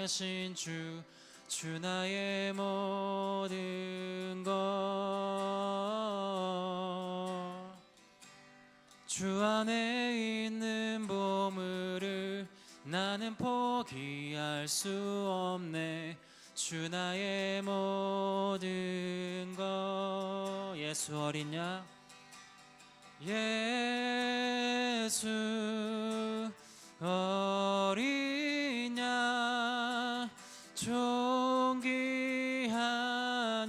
되신 주 나의 모든 것. 주 안에 있는 보물을 나는 포기할 수 없네. 주 나의 모든 것. 예수 어린 양, 예수 어린 양, 존귀한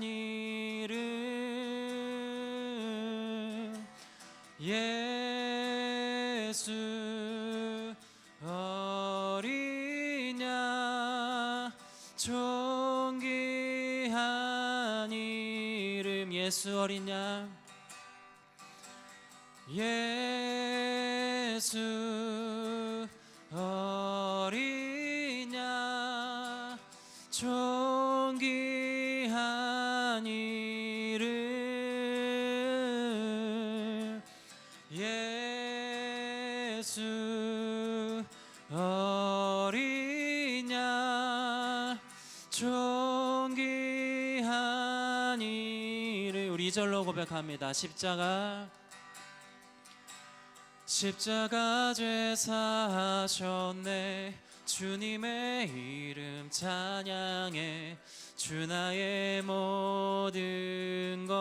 이름. 예수 어린 양, 존귀한 이름. 예수 어린 양, 예수 어린 양, 존귀한 이름. 예수 어린 양, 존귀한 이름. 우리 2절로 고백합니다. 십자가 죄 사하셨네. 주님의 이름 찬양해. 주 나의 모든 것.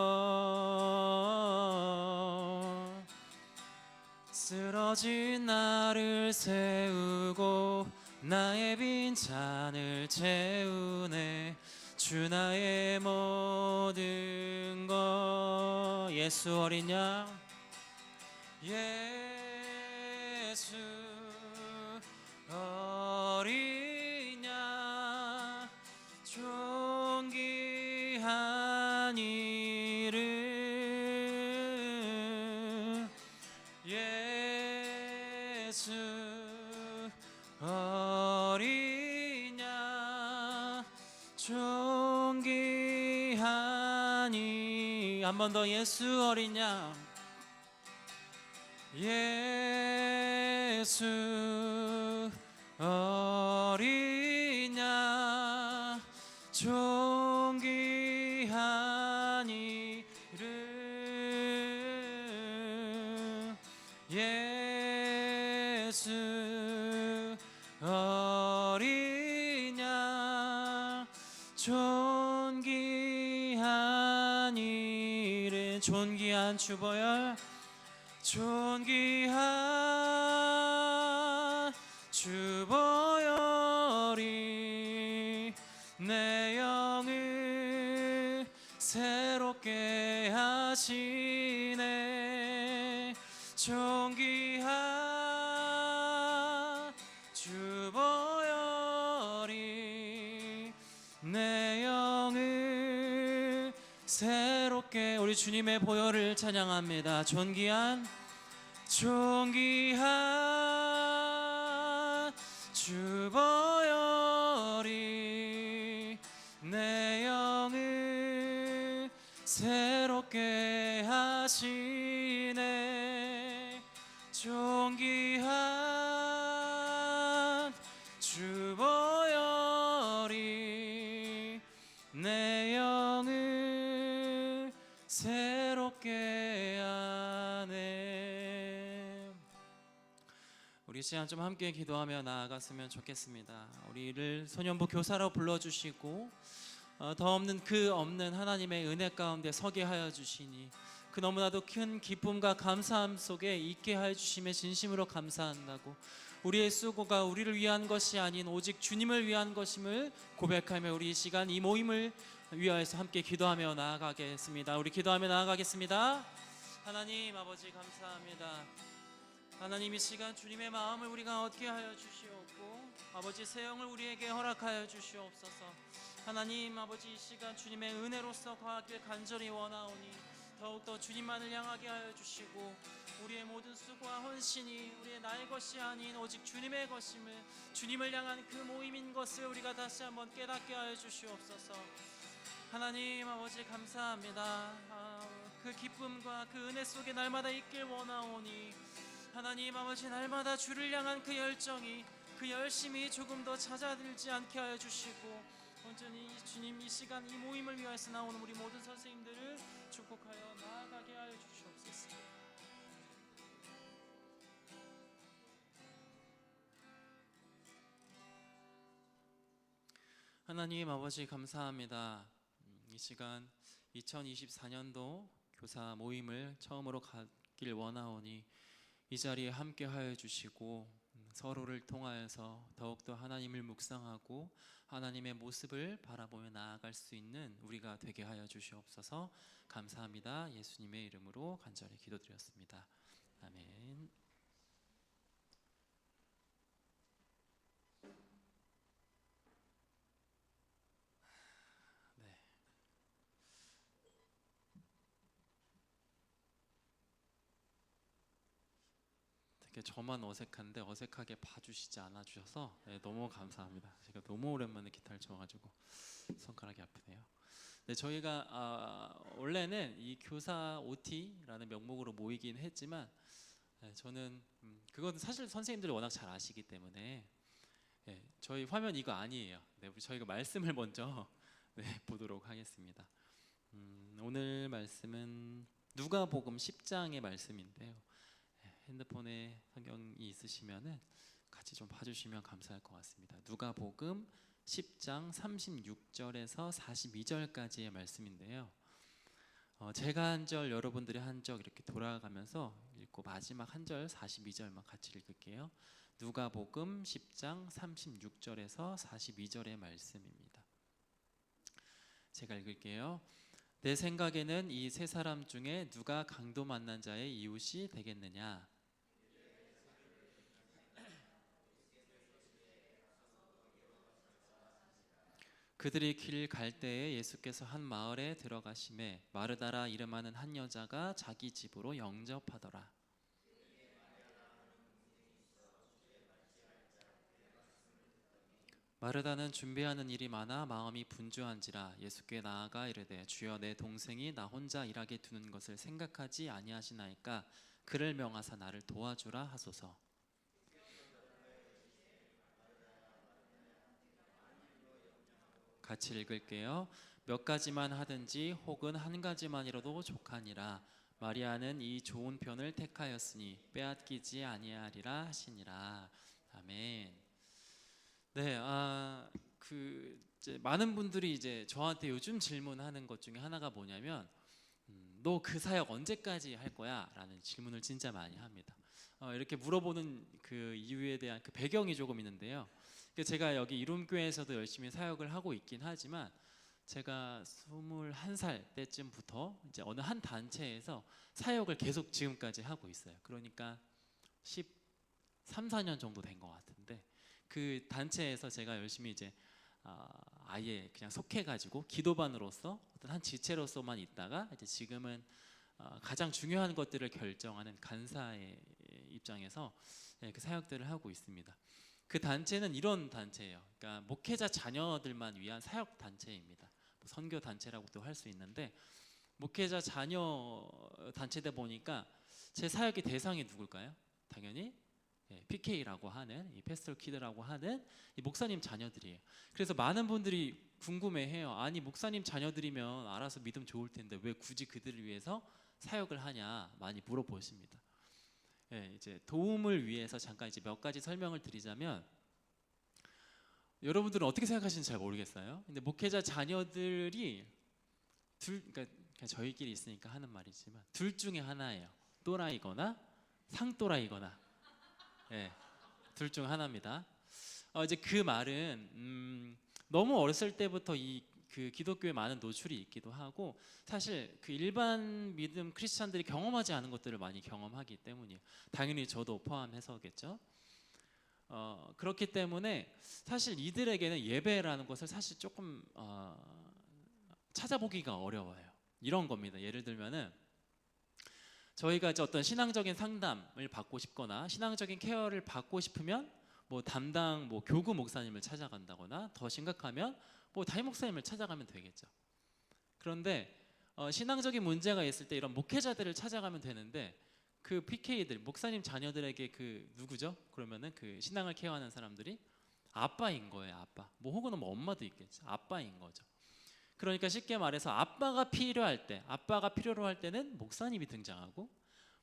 쓰러진 나를 세우고 나의 빈 잔을 채우네. 주 나의 모든 것. 예수 어린 양, 예수 어린 양, 존귀한 이름. 예수 어린 양, 존귀한 이름. 한 번 더. 예수 어린 양, 예수 어린 양, 존귀한 이름. 예수 어린 양, 존귀한 이름. 존귀한 주보혈, 존귀한 주보혈이 내 영을 새롭게 하시네. 존귀한 주보혈이 내 영을 새롭게. 우리 주님의 보혈을 찬양합니다. 존귀한 주보혈이 내 영을 새롭게 하시네. 존귀한 주보혈이 내 영을 새롭게 하네. 우리 시간 좀 함께 기도하며 나아갔으면 좋겠습니다. 우리를 소년부 교사로 불러주시고 더 없는 그 없는 하나님의 은혜 가운데 서게 하여 주시니 그 너무나도 큰 기쁨과 감사함 속에 있게 하여 주심에 진심으로 감사한다고, 우리의 수고가 우리를 위한 것이 아닌 오직 주님을 위한 것임을 고백하며 우리 이 시간 이 모임을 위하여서 함께 기도하며 나아가겠습니다. 우리 기도하며 나아가겠습니다. 하나님 아버지 감사합니다. 하나님 이 시간 주님의 마음을 우리가 얻게 하여 주시옵고 아버지 새 영을 우리에게 허락하여 주시옵소서. 하나님 아버지 이 시간 주님의 은혜로서 거하길 간절히 원하오니 더욱더 주님만을 향하게 하여 주시고 우리의 모든 수고와 헌신이 우리의 나의 것이 아닌 오직 주님의 것임을, 주님을 향한 그 모임인 것을 우리가 다시 한번 깨닫게 하여 주시옵소서. 하나님 아버지 감사합니다. 그 기쁨과 그 은혜 속에 날마다 있길 원하오니 하나님 아버지 날마다 주를 향한 그 열정이 그 열심히 조금 더 잦아들지 않게 하여 주시고, 온전히 주님 이 시간 이 모임을 위하여서 나오는 우리 모든 선생님들을 축복하여 나아가게 하여 주시옵소서. 하나님 아버지 감사합니다. 이 시간 2024년도 교사 모임을 처음으로 갖길 원하오니 이 자리에 함께 하여 주시고, 서로를 통하여서 더욱더 하나님을 묵상하고 하나님의 모습을 바라보며 나아갈 수 있는 우리가 되게 하여 주시옵소서. 감사합니다. 예수님의 이름으로 간절히 기도드렸습니다. 아멘. 네. 되게 저만 어색한데 어색하게 봐주시지 않아 주셔서 너무 감사합니다. 제가 너무 오랜만에 기타를 쳐가지고 손가락이 아프네요. 네, 저희가 원래는 이 교사 OT라는 명목으로 모이긴 했지만, 저는 그건 사실 선생님들이 워낙 잘 아시기 때문에, 저희 화면 이거 아니에요. 네, 우리 저희가 말씀을 먼저 보도록 하겠습니다. 오늘 말씀은 누가복음 10장의 말씀인데요. 핸드폰에 성경이 있으시면은 같이 좀 봐주시면 감사할 것 같습니다. 누가복음 10장 36절에서 42절까지의 말씀인데요. 제가 한 절, 여러분들이 한 절 이렇게 돌아가면서 읽고 마지막 한 절 42절만 같이 읽을게요. 누가복음 10장 36절에서 42절의 말씀입니다. 제가 읽을게요. 내 생각에는 이 세 사람 중에 누가 강도 만난 자의 이웃이 되겠느냐? 그들이 길 갈 때에 예수께서 한 마을에 들어가심에 마르다라 이름하는 한 여자가 자기 집으로 영접하더라. 마르다는 준비하는 일이 많아 마음이 분주한지라 예수께 나아가 이르되 주여 내 동생이 나 혼자 일하게 두는 것을 생각하지 아니하시나이까 그를 명하사 나를 도와주라 하소서. 같이 읽을게요. 몇 가지만 하든지 혹은 한 가지만이라도 족하니라. 마리아는 이 좋은 편을 택하였으니 빼앗기지 아니하리라 하시니라. 아멘. 네, 이제 많은 분들이 이제 저한테 요즘 질문하는 것 중에 하나가 뭐냐면, 너 그 사역 언제까지 할 거야? 라는 질문을 진짜 많이 합니다. 이렇게 물어보는 그 이유에 대한 그 배경이 조금 있는데요. 제가 여기 이룸교회에서도 열심히 사역을 하고 있긴 하지만, 제가 21살 때쯤부터 이제 어느 한 단체에서 사역을 계속 지금까지 하고 있어요. 그러니까 13, 14년 정도 된 것 같은데, 그 단체에서 제가 열심히 이제 아예 그냥 속해가지고 기도반으로서 어떤 한 지체로서만 있다가, 이제 지금은 가장 중요한 것들을 결정하는 간사의 입장에서 그 사역들을 하고 있습니다. 그 단체는 이런 단체예요. 그러니까 목회자 자녀들만 위한 사역 단체입니다. 뭐 선교 단체라고도 할 수 있는데, 목회자 자녀 단체다 보니까 제 사역의 대상이 누굴까요? 당연히 PK라고 하는 이 패스톨 키드라고 하는 이 목사님 자녀들이에요. 그래서 많은 분들이 궁금해해요. 아니 목사님 자녀들이면 알아서 믿음 좋을 텐데 왜 굳이 그들을 위해서 사역을 하냐 많이 물어보십니다. 이제 도움을 위해서 잠깐 이제 몇 가지 설명을 드리자면, 여러분들은 어떻게 생각하시는지 잘 모르겠어요. 근데 목회자 자녀들이 그러니까 그냥 저희끼리 있으니까 하는 말이지만 둘 중에 하나예요. 또라이거나 상또라이거나. 둘 중 하나입니다. 이제 그 말은 너무 어렸을 때부터 그 기독교에 많은 노출이 있기도 하고, 사실 그 일반 믿음 크리스찬들이 경험하지 않은 것들을 많이 경험하기 때문이에요. 당연히 저도 포함해서겠죠. 그렇기 때문에 사실 이들에게는 예배라는 것을 사실 조금 찾아보기가 어려워요. 이런 겁니다. 예를 들면은 저희가 이제 어떤 신앙적인 상담을 받고 싶거나 신앙적인 케어를 받고 싶으면 뭐 담당 뭐 교구 목사님을 찾아간다거나, 더 심각하면 뭐 담임 목사님을 찾아가면 되겠죠. 그런데 신앙적인 문제가 있을 때 이런 목회자들을 찾아가면 되는데, 그 PK들 목사님 자녀들에게 그 누구죠? 그러면은 그 신앙을 케어하는 사람들이 아빠인 거예요. 아빠. 뭐 혹은 뭐 엄마도 있겠죠. 아빠인 거죠. 그러니까 쉽게 말해서 아빠가 필요할 때, 아빠가 필요로 할 때는 목사님이 등장하고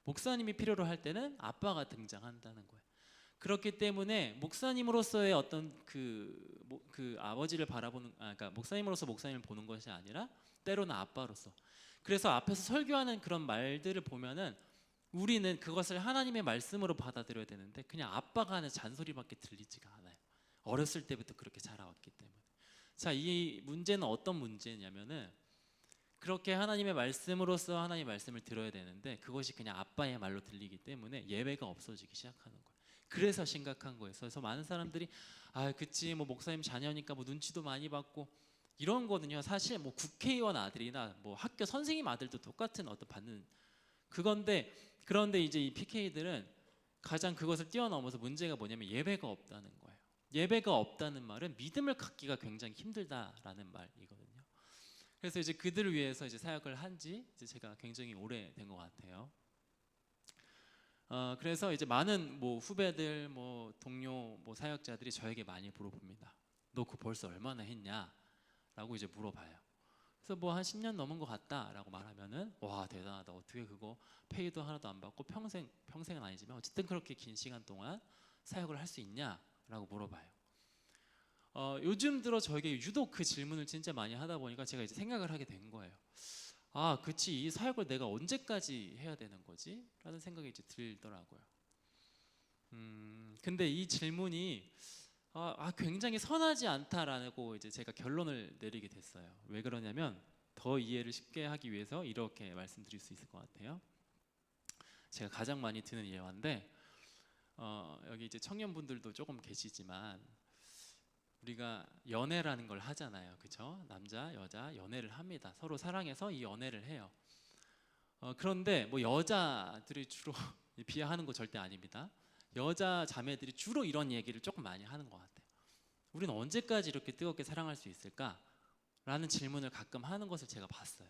목사님이 필요로 할 때는 아빠가 등장한다는 거예요. 그렇기 때문에 목사님으로서의 어떤 그 아버지를 바라보는, 그러니까 목사님으로서 목사님을 보는 것이 아니라 때로는 아빠로서. 그래서 앞에서 설교하는 그런 말들을 보면은 우리는 그것을 하나님의 말씀으로 받아들여야 되는데 그냥 아빠가 하는 잔소리밖에 들리지가 않아요. 어렸을 때부터 그렇게 자라왔기 때문에. 자, 이 문제는 어떤 문제냐면은 그렇게 하나님의 말씀으로서 하나님의 말씀을 들어야 되는데 그것이 그냥 아빠의 말로 들리기 때문에 예배가 없어지기 시작하는 거예요. 그래서 심각한 거예요. 그래서 많은 사람들이 그치 뭐 목사님 자녀니까 뭐 눈치도 많이 받고 이런 거는요. 사실 뭐 국회의원 아들이나 뭐 학교 선생님 아들도 똑같은 어떤 받는 그런데 이제 이 PK들은 가장 그것을 뛰어넘어서 문제가 뭐냐면 예배가 없다는 거예요. 예배가 없다는 말은 믿음을 갖기가 굉장히 힘들다라는 말이거든요. 그래서 이제 그들을 위해서 이제 사역을 한지 이제 제가 굉장히 오래된 것 같아요. 그래서 이제 많은 뭐 후배들, 뭐 동료, 뭐 사역자들이 저에게 많이 물어봅니다. 너 그거 벌써 얼마나 했냐?라고 이제 물어봐요. 그래서 뭐 한 10년 넘은 것 같다라고 말하면은 와 대단하다. 어떻게 그거 페이도 하나도 안 받고 평생은 아니지만 어쨌든 그렇게 긴 시간 동안 사역을 할 수 있냐라고 물어봐요. 요즘 들어 저에게 유독 그 질문을 진짜 많이 하다 보니까 제가 이제 생각을 하게 된 거예요. 그치 이 사역을 내가 언제까지 해야 되는 거지? 라는 생각이 이제 들더라고요. 근데 이 질문이 굉장히 선하지 않다라고 이제 제가 결론을 내리게 됐어요. 왜 그러냐면 더 이해를 쉽게 하기 위해서 이렇게 말씀드릴 수 있을 것 같아요. 제가 가장 많이 드는 예화인데 여기 이제 청년분들도 조금 계시지만 우리가 연애라는 걸 하잖아요. 그렇죠? 남자, 여자 연애를 합니다. 서로 사랑해서 이 연애를 해요. 그런데 뭐 여자들이 주로 비하하는 거 절대 아닙니다. 여자 자매들이 주로 이런 얘기를 조금 많이 하는 것 같아요. 우리는 언제까지 이렇게 뜨겁게 사랑할 수 있을까? 라는 질문을 가끔 하는 것을 제가 봤어요.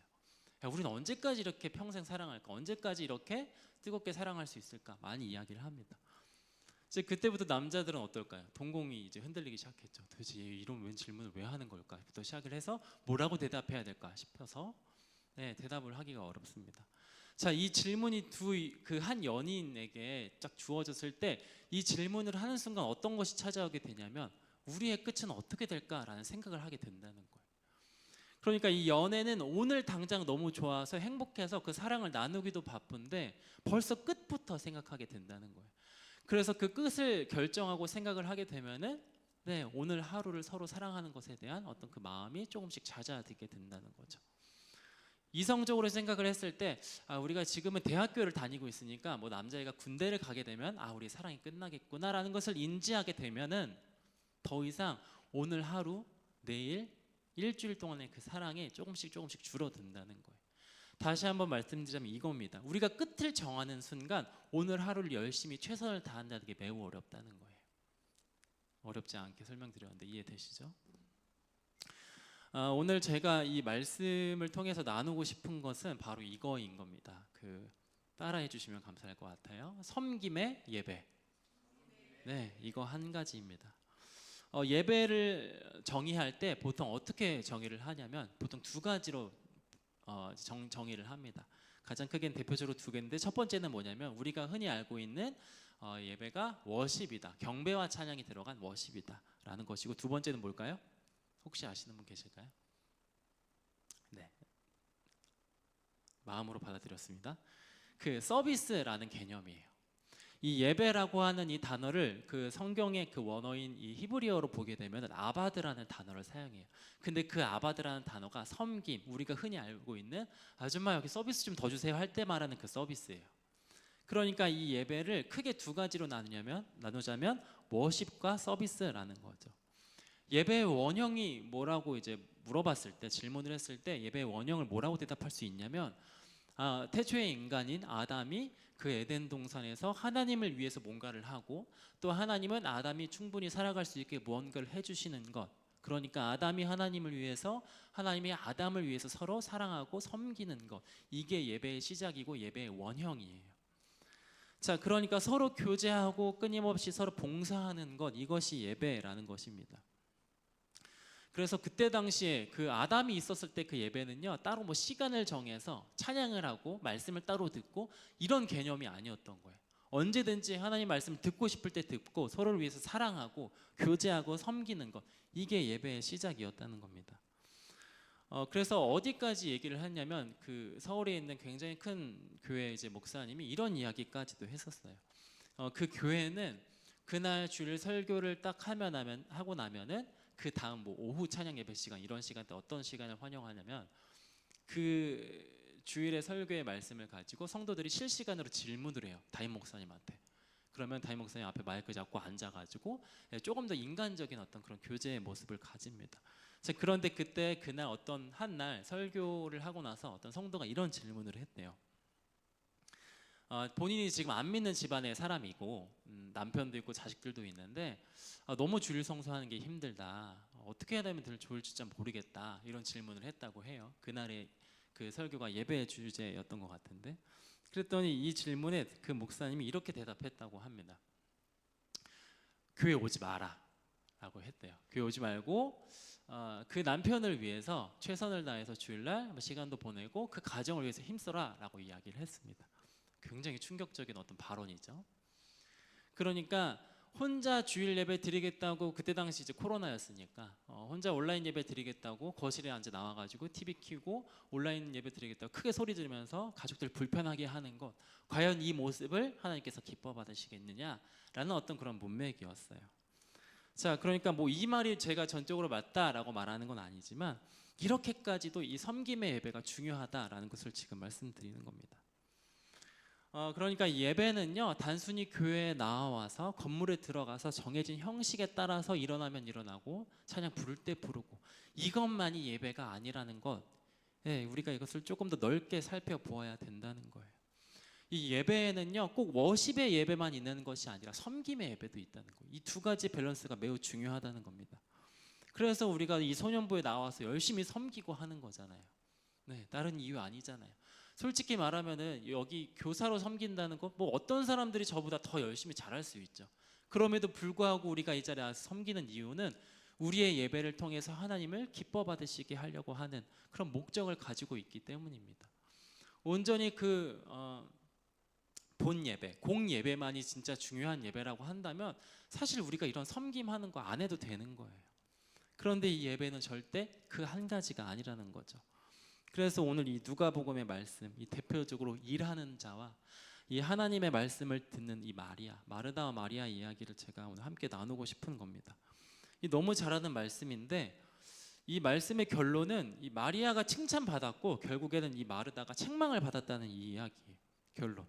우리는 언제까지 이렇게 평생 사랑할까? 언제까지 이렇게 뜨겁게 사랑할 수 있을까? 많이 이야기를 합니다. 이제 그때부터 남자들은 어떨까요? 동공이 이제 흔들리기 시작했죠. 도대체 이런 웬 질문을 왜 하는 걸까?부터 시작을 해서 뭐라고 대답해야 될까 싶어서 대답을 하기가 어렵습니다. 자, 이 질문이 그 한 연인에게 딱 주어졌을 때 이 질문을 하는 순간 어떤 것이 찾아오게 되냐면 우리의 끝은 어떻게 될까라는 생각을 하게 된다는 거예요. 그러니까 이 연애는 오늘 당장 너무 좋아서 행복해서 그 사랑을 나누기도 바쁜데 벌써 끝부터 생각하게 된다는 거예요. 그래서 그 끝을 결정하고 생각을 하게 되면은 오늘 하루를 서로 사랑하는 것에 대한 어떤 그 마음이 조금씩 잦아들게 된다는 거죠. 이성적으로 생각을 했을 때 우리가 지금은 대학교를 다니고 있으니까 뭐 남자애가 군대를 가게 되면 우리 사랑이 끝나겠구나라는 것을 인지하게 되면은 더 이상 오늘 하루, 내일, 일주일 동안의 그 사랑이 조금씩 줄어든다는 거예요. 다시 한번 말씀드리자면 이겁니다. 우리가 끝을 정하는 순간 오늘 하루를 열심히 최선을 다한다는 게 매우 어렵다는 거예요. 어렵지 않게 설명드렸는데 이해되시죠? 오늘 제가 이 말씀을 통해서 나누고 싶은 것은 바로 이거인 겁니다. 따라해 주시면 감사할 것 같아요. 섬김의 예배. 이거 한 가지입니다. 예배를 정의할 때 보통 어떻게 정의를 하냐면 보통 두 가지로 정의를 합니다. 가장 크게는 대표적으로 두 개인데 첫 번째는 뭐냐면 우리가 흔히 알고 있는 예배가 워십이다. 경배와 찬양이 들어간 워십이다 라는 것이고 두 번째는 뭘까요? 혹시 아시는 분 계실까요? 네, 마음으로 받아들였습니다. 서비스라는 개념이에요. 이 예배라고 하는 이 단어를 그 성경의 그 원어인 이 히브리어로 보게 되면 아바드라는 단어를 사용해요. 근데 그 아바드라는 단어가 섬김, 우리가 흔히 알고 있는 아줌마 여기 서비스 좀 더 주세요 할 때 말하는 그 서비스예요. 그러니까 이 예배를 크게 두 가지로 나누자면 워십과 서비스라는 거죠. 예배의 원형이 뭐라고 이제 물어봤을 때 질문을 했을 때 예배의 원형을 뭐라고 대답할 수 있냐면 태초의 인간인 아담이 그 에덴 동산에서 하나님을 위해서 뭔가를 하고 또 하나님은 아담이 충분히 살아갈 수 있게 무언가를 해주시는 것, 그러니까 아담이 하나님을 위해서 하나님이 아담을 위해서 서로 사랑하고 섬기는 것, 이게 예배의 시작이고 예배의 원형이에요. 자, 그러니까 서로 교제하고 끊임없이 서로 봉사하는 것, 이것이 예배라는 것입니다. 그래서 그때 당시에 그 아담이 있었을 때 그 예배는요, 따로 뭐 시간을 정해서 찬양을 하고 말씀을 따로 듣고 이런 개념이 아니었던 거예요. 언제든지 하나님 말씀을 듣고 싶을 때 듣고 서로를 위해서 사랑하고 교제하고 섬기는 것, 이게 예배의 시작이었다는 겁니다. 그래서 어디까지 얘기를 했냐면 그 서울에 있는 굉장히 큰 교회 이제 목사님이 이런 이야기까지도 했었어요. 그 교회는 그날 주일 설교를 딱 하고 나면은 그 다음 뭐 오후 찬양 예배 시간 이런 시간대 어떤 시간을 환영하냐면 그 주일의 설교의 말씀을 가지고 성도들이 실시간으로 질문을 해요, 담임 목사님한테. 그러면 담임 목사님 앞에 마이크 잡고 앉아가지고 조금 더 인간적인 어떤 그런 교제의 모습을 가집니다. 그런데 그날 어떤 한 날 설교를 하고 나서 어떤 성도가 이런 질문을 했대요. 본인이 지금 안 믿는 집안의 사람이고 남편도 있고 자식들도 있는데 너무 주일 성수하는 게 힘들다. 어떻게 해야 되면 더 좋을지 참 모르겠다. 이런 질문을 했다고 해요. 그날의 그 설교가 예배의 주제였던 것 같은데, 그랬더니 이 질문에 그 목사님이 이렇게 대답했다고 합니다. 교회 오지 마라 라고 했대요. 교회 오지 말고 그 남편을 위해서 최선을 다해서 주일날 시간도 보내고 그 가정을 위해서 힘써라 라고 이야기를 했습니다. 굉장히 충격적인 어떤 발언이죠. 그러니까 혼자 주일 예배 드리겠다고, 그때 당시 이제 코로나였으니까 혼자 온라인 예배 드리겠다고 거실에 앉아 나와가지고 TV 켜고 온라인 예배 드리겠다고 크게 소리 지르면서 가족들 불편하게 하는 것, 과연 이 모습을 하나님께서 기뻐 받으시겠느냐라는 어떤 그런 문맥이었어요. 자, 그러니까 뭐 이 말이 제가 전적으로 맞다라고 말하는 건 아니지만 이렇게까지도 이 섬김의 예배가 중요하다라는 것을 지금 말씀드리는 겁니다. 그러니까 예배는요, 단순히 교회에 나와서 건물에 들어가서 정해진 형식에 따라서 일어나면 일어나고 찬양 부를 때 부르고 이것만이 예배가 아니라는 것, 우리가 이것을 조금 더 넓게 살펴보아야 된다는 거예요. 이 예배에는요, 꼭 워십의 예배만 있는 것이 아니라 섬김의 예배도 있다는 거예요. 이 두 가지 밸런스가 매우 중요하다는 겁니다. 그래서 우리가 이 소년부에 나와서 열심히 섬기고 하는 거잖아요. 다른 이유 아니잖아요. 솔직히 말하면은 여기 교사로 섬긴다는 것, 뭐 어떤 사람들이 저보다 더 열심히 잘할 수 있죠. 그럼에도 불구하고 우리가 이 자리에 섬기는 이유는 우리의 예배를 통해서 하나님을 기뻐 받으시게 하려고 하는 그런 목적을 가지고 있기 때문입니다. 온전히 그 본 예배, 공 예배만이 진짜 중요한 예배라고 한다면 사실 우리가 이런 섬김하는 거 안 해도 되는 거예요. 그런데 이 예배는 절대 그 한 가지가 아니라는 거죠. 그래서 오늘 이 누가복음의 말씀, 이 대표적으로 일하는 자와 이 하나님의 말씀을 듣는 이 마르다와 마리아 이야기를 제가 오늘 함께 나누고 싶은 겁니다. 이 너무 잘하는 말씀인데 이 말씀의 결론은 이 마리아가 칭찬받았고 결국에는 이 마르다가 책망을 받았다는 이 이야기예요. 결론.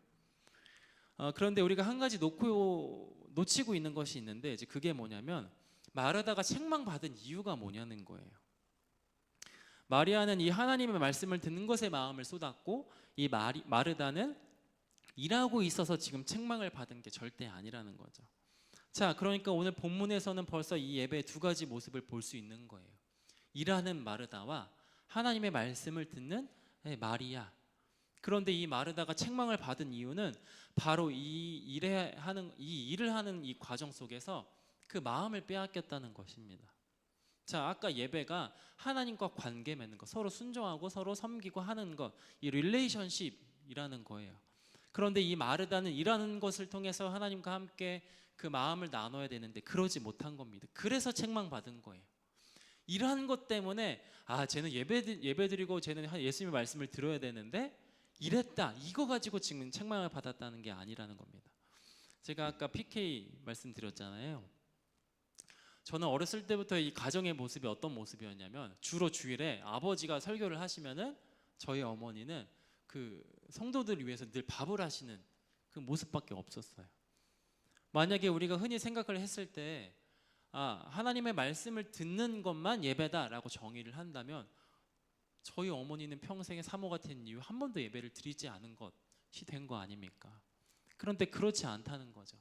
그런데 우리가 한 가지 놓치고 있는 것이 있는데 이제 그게 뭐냐면 마르다가 책망받은 이유가 뭐냐는 거예요. 마리아는 이 하나님의 말씀을 듣는 것에 마음을 쏟았고 이 마르다는 일하고 있어서 지금 책망을 받은 게 절대 아니라는 거죠. 자, 그러니까 오늘 본문에서는 벌써 이 예배의 두 가지 모습을 볼 수 있는 거예요. 일하는 마르다와 하나님의 말씀을 듣는 마리아. 그런데 이 마르다가 책망을 받은 이유는 바로 이 일을 하는 이 과정 속에서 그 마음을 빼앗겼다는 것입니다. 자, 아까 예배가 하나님과 관계 맺는 것, 서로 순종하고 서로 섬기고 하는 것, 이 릴레이션십이라는 거예요. 그런데 이 마르다는 일하는 것을 통해서 하나님과 함께 그 마음을 나눠야 되는데 그러지 못한 겁니다. 그래서 책망받은 거예요. 일하는 것 때문에 쟤는 예배 드리고 쟤는 예수님의 말씀을 들어야 되는데 이랬다, 이거 가지고 지금 책망을 받았다는 게 아니라는 겁니다. 제가 아까 PK 말씀드렸잖아요. 저는 어렸을 때부터 이 가정의 모습이 어떤 모습이었냐면 주로 주일에 아버지가 설교를 하시면은 저희 어머니는 그 성도들을 위해서 늘 밥을 하시는 그 모습밖에 없었어요. 만약에 우리가 흔히 생각을 했을 때 하나님의 말씀을 듣는 것만 예배다라고 정의를 한다면 저희 어머니는 평생에 사모가 된 이유 한 번도 예배를 드리지 않은 것이 된 거 아닙니까? 그런데 그렇지 않다는 거죠.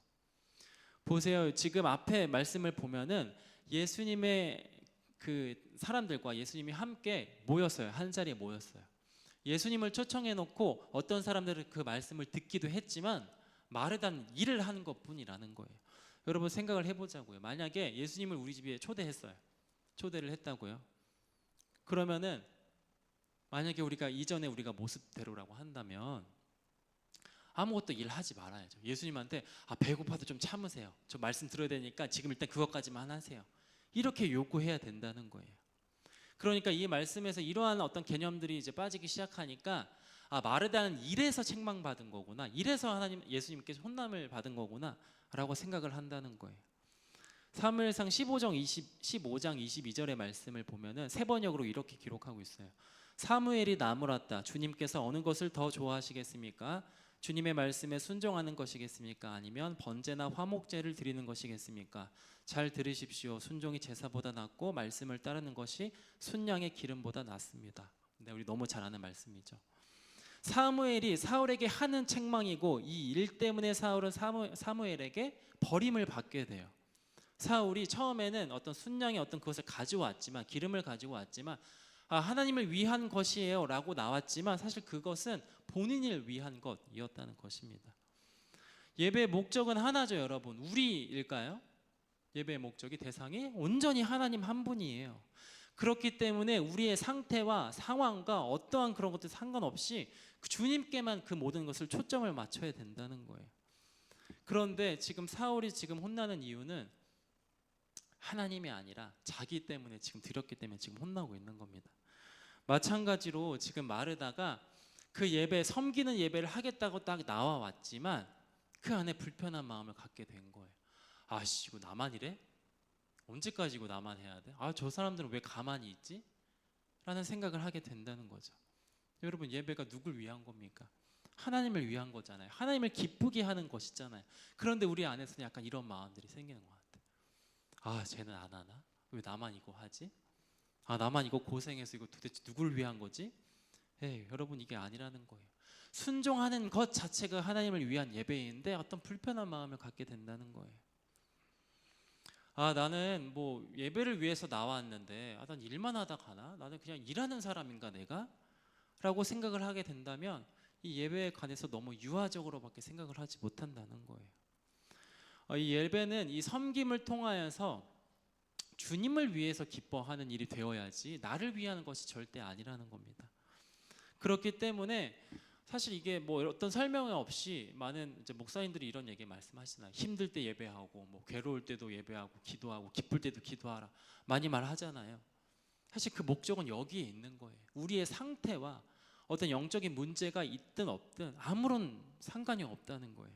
보세요. 지금 앞에 말씀을 보면은 예수님의 그 사람들과 예수님이 함께 모였어요. 한 자리에 모였어요. 예수님을 초청해 놓고 어떤 사람들은 그 말씀을 듣기도 했지만 마르다는 일을 하는 것뿐이라는 거예요. 여러분 생각을 해보자고요. 만약에 예수님을 우리 집에 초대했어요. 초대를 했다고요. 그러면은 만약에 우리가 이전에 우리가 모습대로라고 한다면 아무것도 일하지 말아야죠. 예수님한테 배고파도 좀 참으세요. 저 말씀 들어야 되니까 지금 일단 그것까지만 하세요. 이렇게 요구해야 된다는 거예요. 그러니까 이 말씀에서 이러한 어떤 개념들이 이제 빠지기 시작하니까 마르다는 일에서 책망받은 거구나. 이래서 하나님 예수님께서 혼남을 받은 거구나 라고 생각을 한다는 거예요. 사무엘상 15장 22절의 말씀을 보면은 세 번역으로 이렇게 기록하고 있어요. 사무엘이 나무랐다. 주님께서 어느 것을 더 좋아하시겠습니까? 주님의 말씀에 순종하는 것이겠습니까? 아니면 번제나 화목제를 드리는 것이겠습니까? 잘 들으십시오. 순종이 제사보다 낫고 말씀을 따르는 것이 순양의 기름보다 낫습니다. 네, 우리 너무 잘 아는 말씀이죠. 사무엘이 사울에게 하는 책망이고 이 일 때문에 사울은 사무엘에게 버림을 받게 돼요. 사울이 처음에는 어떤 순양의 어떤 그것을 가져왔지만, 기름을 가지고 왔지만 하나님을 위한 것이에요 라고 나왔지만 사실 그것은 본인을 위한 것이었다는 것입니다. 예배의 목적은 하나죠, 여러분. 우리일까요? 예배의 목적이, 대상이 온전히 하나님 한 분이에요. 그렇기 때문에 우리의 상태와 상황과 어떠한 그런 것들 상관없이 주님께만 그 모든 것을 초점을 맞춰야 된다는 거예요. 그런데 지금 사울이 지금 혼나는 이유는 하나님이 아니라 자기 때문에, 지금 드렸기 때문에 지금 혼나고 있는 겁니다. 마찬가지로 지금 마르다가 그 예배, 섬기는 예배를 하겠다고 딱 나와 왔지만 그 안에 불편한 마음을 갖게 된 거예요. 이거 나만 이래? 언제까지 이거 나만 해야 돼? 저 사람들은 왜 가만히 있지? 라는 생각을 하게 된다는 거죠. 여러분, 예배가 누굴 위한 겁니까? 하나님을 위한 거잖아요. 하나님을 기쁘게 하는 것이잖아요. 그런데 우리 안에서는 약간 이런 마음들이 생기는 것 같아요. 쟤는 안 하나? 왜 나만 이거 하지? 나만 이거 고생해서 이거 도대체 누굴 위한 거지? 여러분, 이게 아니라는 거예요. 순종하는 것 자체가 하나님을 위한 예배인데 어떤 불편한 마음을 갖게 된다는 거예요. 나는 뭐 예배를 위해서 나왔는데 난 일만 하다 가나? 나는 그냥 일하는 사람인가 내가? 라고 생각을 하게 된다면 이 예배에 관해서 너무 유아적으로밖에 생각을 하지 못한다는 거예요. 이 예배는 이 섬김을 통하여서 주님을 위해서 기뻐하는 일이 되어야지 나를 위한 것이 절대 아니라는 겁니다. 그렇기 때문에 사실 이게 뭐 어떤 설명 없이 많은 이제 목사님들이 이런 얘기 말씀하시나요? 힘들 때 예배하고, 뭐 괴로울 때도 예배하고, 기도하고, 기쁠 때도 기도하라, 많이 말하잖아요. 사실 그 목적은 여기에 있는 거예요. 우리의 상태와 어떤 영적인 문제가 있든 없든 아무런 상관이 없다는 거예요.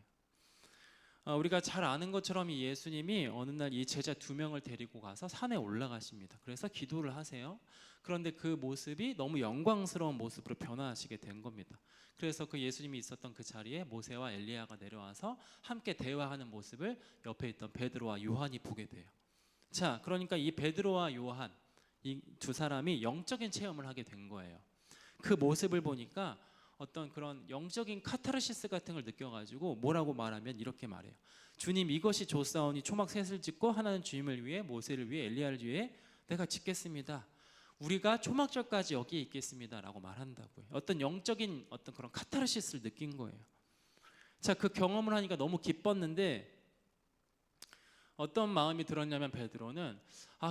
우리가 잘 아는 것처럼 이 예수님이 어느 날 이 제자 2명을 데리고 가서 산에 올라가십니다. 그래서 기도를 하세요. 그런데 그 모습이 너무 영광스러운 모습으로 변화하시게 된 겁니다. 그래서 그 예수님이 있었던 그 자리에 모세와 엘리야가 내려와서 함께 대화하는 모습을 옆에 있던 베드로와 요한이 보게 돼요. 자, 그러니까 이 베드로와 요한, 이 두 사람이 영적인 체험을 하게 된 거예요. 그 모습을 보니까 어떤 그런 영적인 카타르시스 같은 걸 느껴가지고 뭐라고 말하면 이렇게 말해요. 주님, 이것이 좋사오니 초막 셋을 짓고 하나는 주님을 위해, 모세를 위해, 엘리야를 위해 내가 짓겠습니다. 우리가 초막절까지 여기에 있겠습니다 라고 말한다고요. 어떤 영적인 어떤 그런 카타르시스를 느낀 거예요. 자, 그 경험을 하니까 너무 기뻤는데 어떤 마음이 들었냐면 베드로는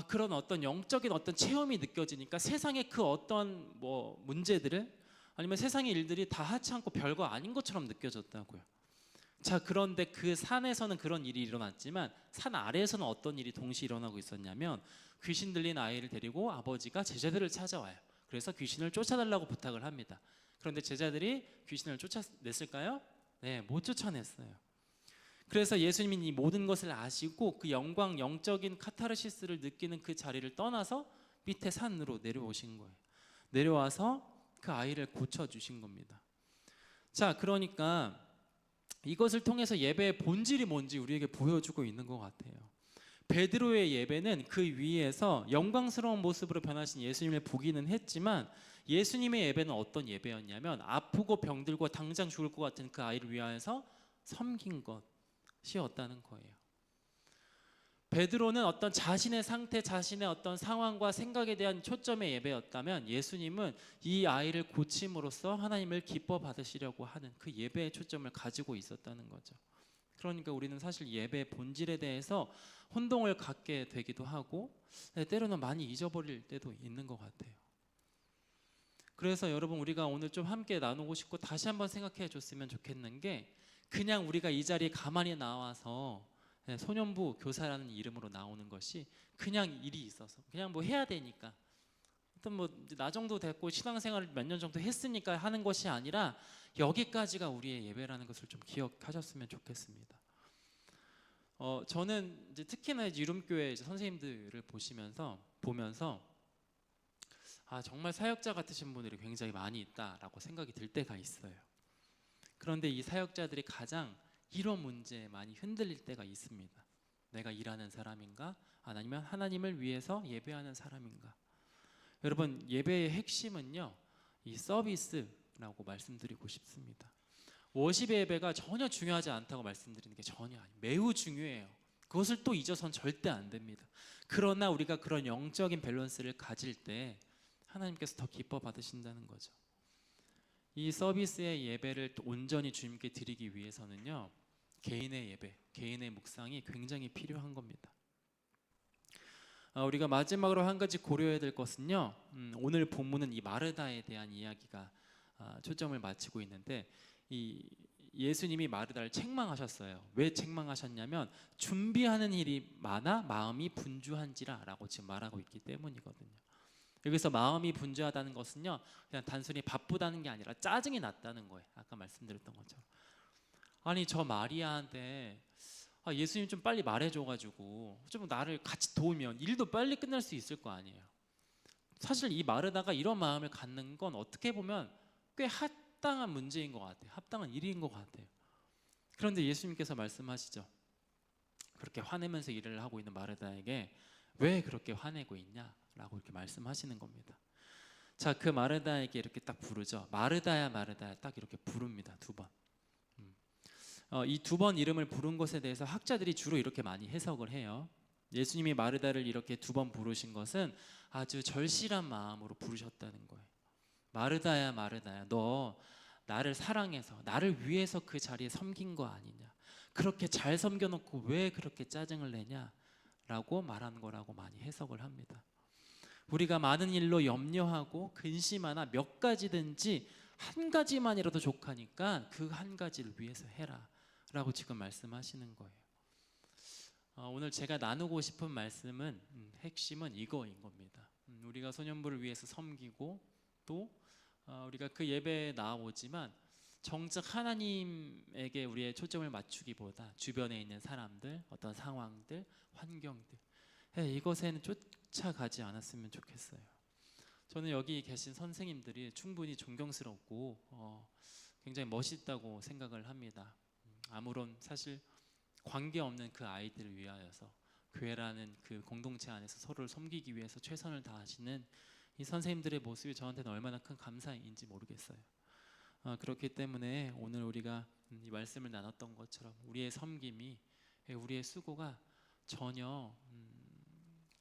그런 어떤 영적인 어떤 체험이 느껴지니까 세상의 그 어떤 뭐 문제들을, 아니면 세상의 일들이 다 하찮고 별거 아닌 것처럼 느껴졌다고요. 자, 그런데 그 산에서는 그런 일이 일어났지만 산 아래에서는 어떤 일이 동시에 일어나고 있었냐면 귀신 들린 아이를 데리고 아버지가 제자들을 찾아와요. 그래서 귀신을 쫓아달라고 부탁을 합니다. 그런데 제자들이 귀신을 쫓아냈을까요? 네, 못 쫓아냈어요. 그래서 예수님이 이 모든 것을 아시고 그 영광, 영적인 카타르시스를 느끼는 그 자리를 떠나서 밑에 산으로 내려오신 거예요. 내려와서 그 아이를 고쳐주신 겁니다. 자, 그러니까 이것을 통해서 예배의 본질이 뭔지 우리에게 보여주고 있는 것 같아요. 베드로의 예배는 그 위에서 영광스러운 모습으로 변하신 예수님을 보기는 했지만 예수님의 예배는 어떤 예배였냐면 아프고 병들고 당장 죽을 것 같은 그 아이를 위하여서 섬긴 것이었다는 거예요. 베드로는 어떤 자신의 상태, 자신의 어떤 상황과 생각에 대한 초점의 예배였다면, 예수님은 이 아이를 고침으로써 하나님을 기뻐 받으시려고 하는 그 예배의 초점을 가지고 있었다는 거죠. 그러니까 우리는 사실 예배의 본질에 대해서 혼동을 갖게 되기도 하고, 때로는 많이 잊어버릴 때도 있는 것 같아요. 그래서 여러분, 우리가 오늘 좀 함께 나누고 싶고 다시 한번 생각해 줬으면 좋겠는 게, 그냥 우리가 이 자리에 가만히 나와서 소년부 교사라는 이름으로 나오는 것이 그냥 일이 있어서 그냥 뭐 해야 되니까, 어떤 뭐 나 정도 됐고 신앙생활을 몇 년 정도 했으니까 하는 것이 아니라, 여기까지가 우리의 예배라는 것을 좀 기억하셨으면 좋겠습니다. 저는 이제 특히나 이제 이룸교회 선생님들을 보면서 정말 사역자 같으신 분들이 굉장히 많이 있다라고 생각이 들 때가 있어요. 그런데 이 사역자들이 가장 이런 문제에 많이 흔들릴 때가 있습니다. 내가 일하는 사람인가? 아니면 하나님을 위해서 예배하는 사람인가? 여러분, 예배의 핵심은요, 이 서비스라고 말씀드리고 싶습니다. 워십 예배가 전혀 중요하지 않다고 말씀드리는 게 전혀 아니에요. 매우 중요해요. 그것을 또 잊어서는 절대 안 됩니다. 그러나 우리가 그런 영적인 밸런스를 가질 때 하나님께서 더 기뻐 받으신다는 거죠. 이 서비스의 예배를 온전히 주님께 드리기 위해서는요, 개인의 예배, 개인의 묵상이 굉장히 필요한 겁니다. 우리가 마지막으로 한 가지 고려해야 될 것은요, 오늘 본문은 이 마르다에 대한 이야기가 초점을 맞추고 있는데, 이 예수님이 마르다를 책망하셨어요. 왜 책망하셨냐면, 준비하는 일이 많아 마음이 분주한지라 라고 지금 말하고 있기 때문이거든요. 여기서 마음이 분주하다는 것은요, 그냥 단순히 바쁘다는 게 아니라 짜증이 났다는 거예요. 아까 말씀드렸던 것처럼, 아니 저 마리아한테 예수님 좀 빨리 말해줘가지고 좀 나를 같이 도우면 일도 빨리 끝날 수 있을 거 아니에요. 사실 이 마르다가 이런 마음을 갖는 건 어떻게 보면 꽤 합당한 문제인 것 같아요. 합당한 일인 것 같아요. 그런데 예수님께서 말씀하시죠. 그렇게 화내면서 일을 하고 있는 마르다에게 왜 그렇게 화내고 있냐라고 이렇게 말씀하시는 겁니다. 자, 그 마르다에게 이렇게 딱 부르죠. 마르다야 마르다야 딱 이렇게 부릅니다. 2번. 이 2번 이름을 부른 것에 대해서 학자들이 주로 이렇게 많이 해석을 해요. 예수님이 마르다를 이렇게 2번 부르신 것은 아주 절실한 마음으로 부르셨다는 거예요. 마르다야 마르다야, 너 나를 사랑해서 나를 위해서 그 자리에 섬긴 거 아니냐, 그렇게 잘 섬겨놓고 왜 그렇게 짜증을 내냐 라고 말한 거라고 많이 해석을 합니다. 우리가 많은 일로 염려하고 근심하나 몇 가지든지 한 가지만이라도 족하니까 그 한 가지를 위해서 해라 라고 지금 말씀하시는 거예요. 오늘 제가 나누고 싶은 말씀은 핵심은 이거인 겁니다. 우리가 소년부를 위해서 섬기고 또 우리가 그 예배에 나아오지만 정작 하나님에게 우리의 초점을 맞추기보다 주변에 있는 사람들, 어떤 상황들, 환경들, 이것에는 쫓아가지 않았으면 좋겠어요. 저는 여기 계신 선생님들이 충분히 존경스럽고 굉장히 멋있다고 생각을 합니다. 아무런 사실 관계없는 그 아이들을 위하여서 교회라는 그 공동체 안에서 서로를 섬기기 위해서 최선을 다하시는 이 선생님들의 모습이 저한테는 얼마나 큰 감사인지 모르겠어요. 그렇기 때문에 오늘 우리가 이 말씀을 나눴던 것처럼 우리의 섬김이, 우리의 수고가 전혀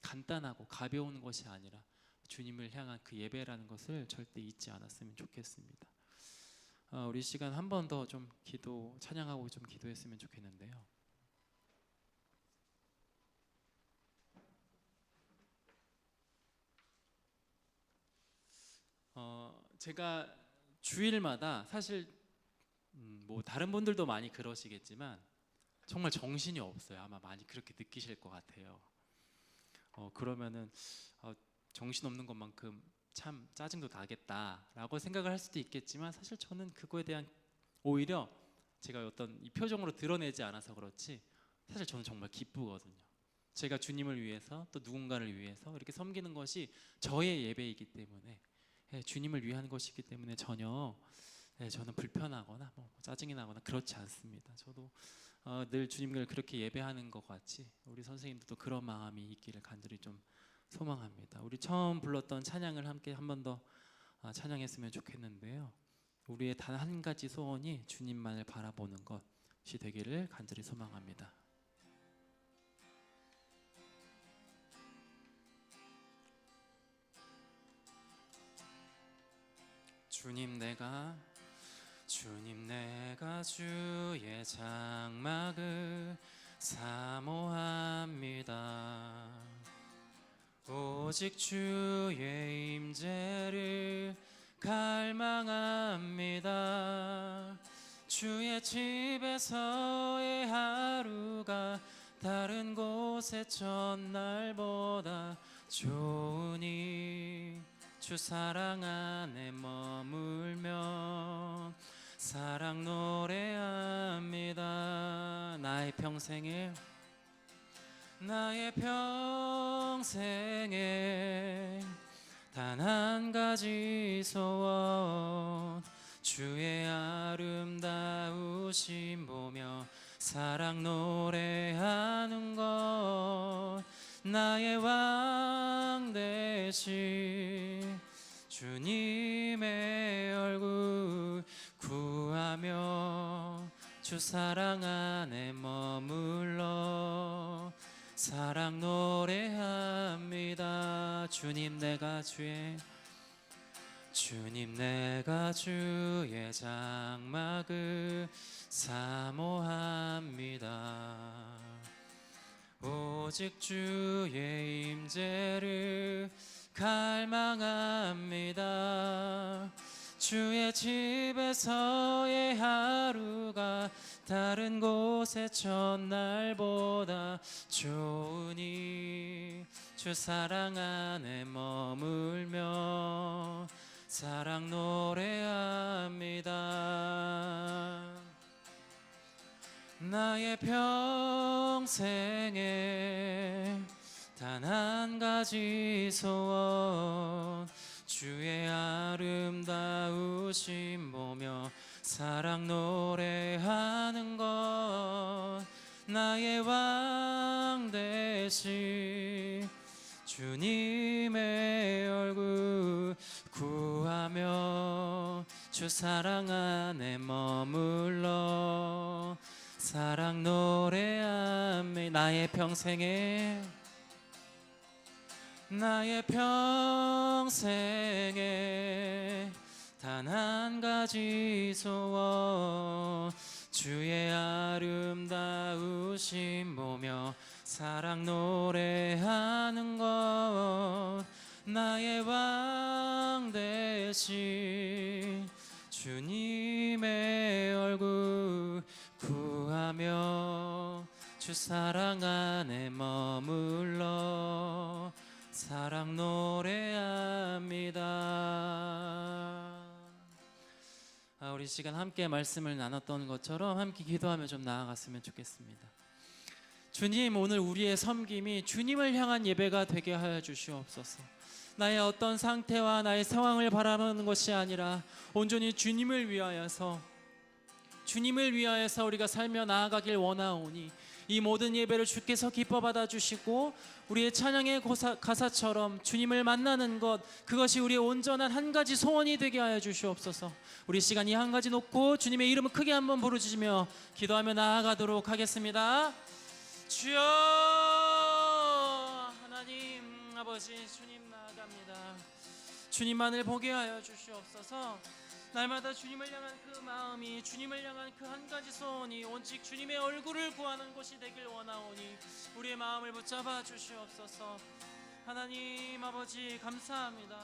간단하고 가벼운 것이 아니라 주님을 향한 그 예배라는 것을 절대 잊지 않았으면 좋겠습니다. 우리 시간 한 번 더 좀 찬양하고 좀 기도했으면 좋겠는데요. 제가 주일마다 사실 뭐 다른 분들도 많이 그러시겠지만 정말 정신이 없어요. 아마 많이 그렇게 느끼실 것 같아요. 그러면은 정신 없는 것만큼 참 짜증도 나겠다라고 생각을 할 수도 있겠지만, 사실 저는 그거에 대한, 오히려 제가 어떤 이 표정으로 드러내지 않아서 그렇지 사실 저는 정말 기쁘거든요. 제가 주님을 위해서 또 누군가를 위해서 이렇게 섬기는 것이 저의 예배이기 때문에, 주님을 위한 것이기 때문에 전혀 저는 불편하거나 뭐 짜증이 나거나 그렇지 않습니다. 저도 늘 주님을 그렇게 예배하는 것 같이 우리 선생님들도 그런 마음이 있기를 간절히 좀 소망합니다. 우리 처음 불렀던 찬양을 함께 한 번 더 찬양했으면 좋겠는데요. 우리의 단 한 가지 소원이 주님만을 바라보는 것이 되기를 간절히 소망합니다. 주님 내가 주의 장막을 사모합니다. 오직 주의 임재를 갈망합니다. 주의 집에서의 하루가 다른 곳의 첫날보다 좋으니 주 사랑 안에 머물며 사랑 노래합니다. 나의 평생에 단 한 가지 소원, 주의 아름다우심 보며 사랑 노래하는 것. 나의 왕 되신 주님의 얼굴 구하며 주 사랑 안에 머물러 사랑 노래합니다. 주님 내가 주의 장막을 사모합니다. 오직 주의 임재를 갈망합니다. 주의 집에서의 하루가 다른 곳의 첫날보다 좋으니 주 사랑 안에 머물며 사랑 노래합니다. 나의 평생에 단 한 가지 소원, 주의 아름다우심 보며 사랑 노래하는 것. 나의 왕 되신 주님의 얼굴 구하며 주 사랑 안에 머물러 사랑 노래하며 나의 평생에 단 한 가지 소원, 주의 아름다우심 보며 사랑 노래하는 것. 나의 왕 되신 주님의 얼굴 구하며 주 사랑 안에 머물러 사랑 노래합니다. 우리 시간 함께 말씀을 나눴던 것처럼 함께 기도하며 좀 나아갔으면 좋겠습니다. 주님, 오늘 우리의 섬김이 주님을 향한 예배가 되게 하여 주시옵소서. 나의 어떤 상태와 나의 상황을 바라보는 것이 아니라 온전히 주님을 위하여서 우리가 살며 나아가길 원하오니 이 모든 예배를 주께서 기뻐 받아주시고 우리의 찬양의 가사처럼 주님을 만나는 것, 그것이 우리의 온전한 한 가지 소원이 되게 하여 주시옵소서. 우리 시간 이 한 가지 놓고 주님의 이름을 크게 한번 부르짖으며 기도하며 나아가도록 하겠습니다. 주여, 하나님 아버지, 주님 나아갑니다. 주님만을 보게 하여 주시옵소서. 날마다 주님을 향한 그 마음이, 주님을 향한 그 한 가지 소원이 오직 주님의 얼굴을 구하는 것이 되길 원하오니 우리의 마음을 붙잡아 주시옵소서. 하나님 아버지 감사합니다.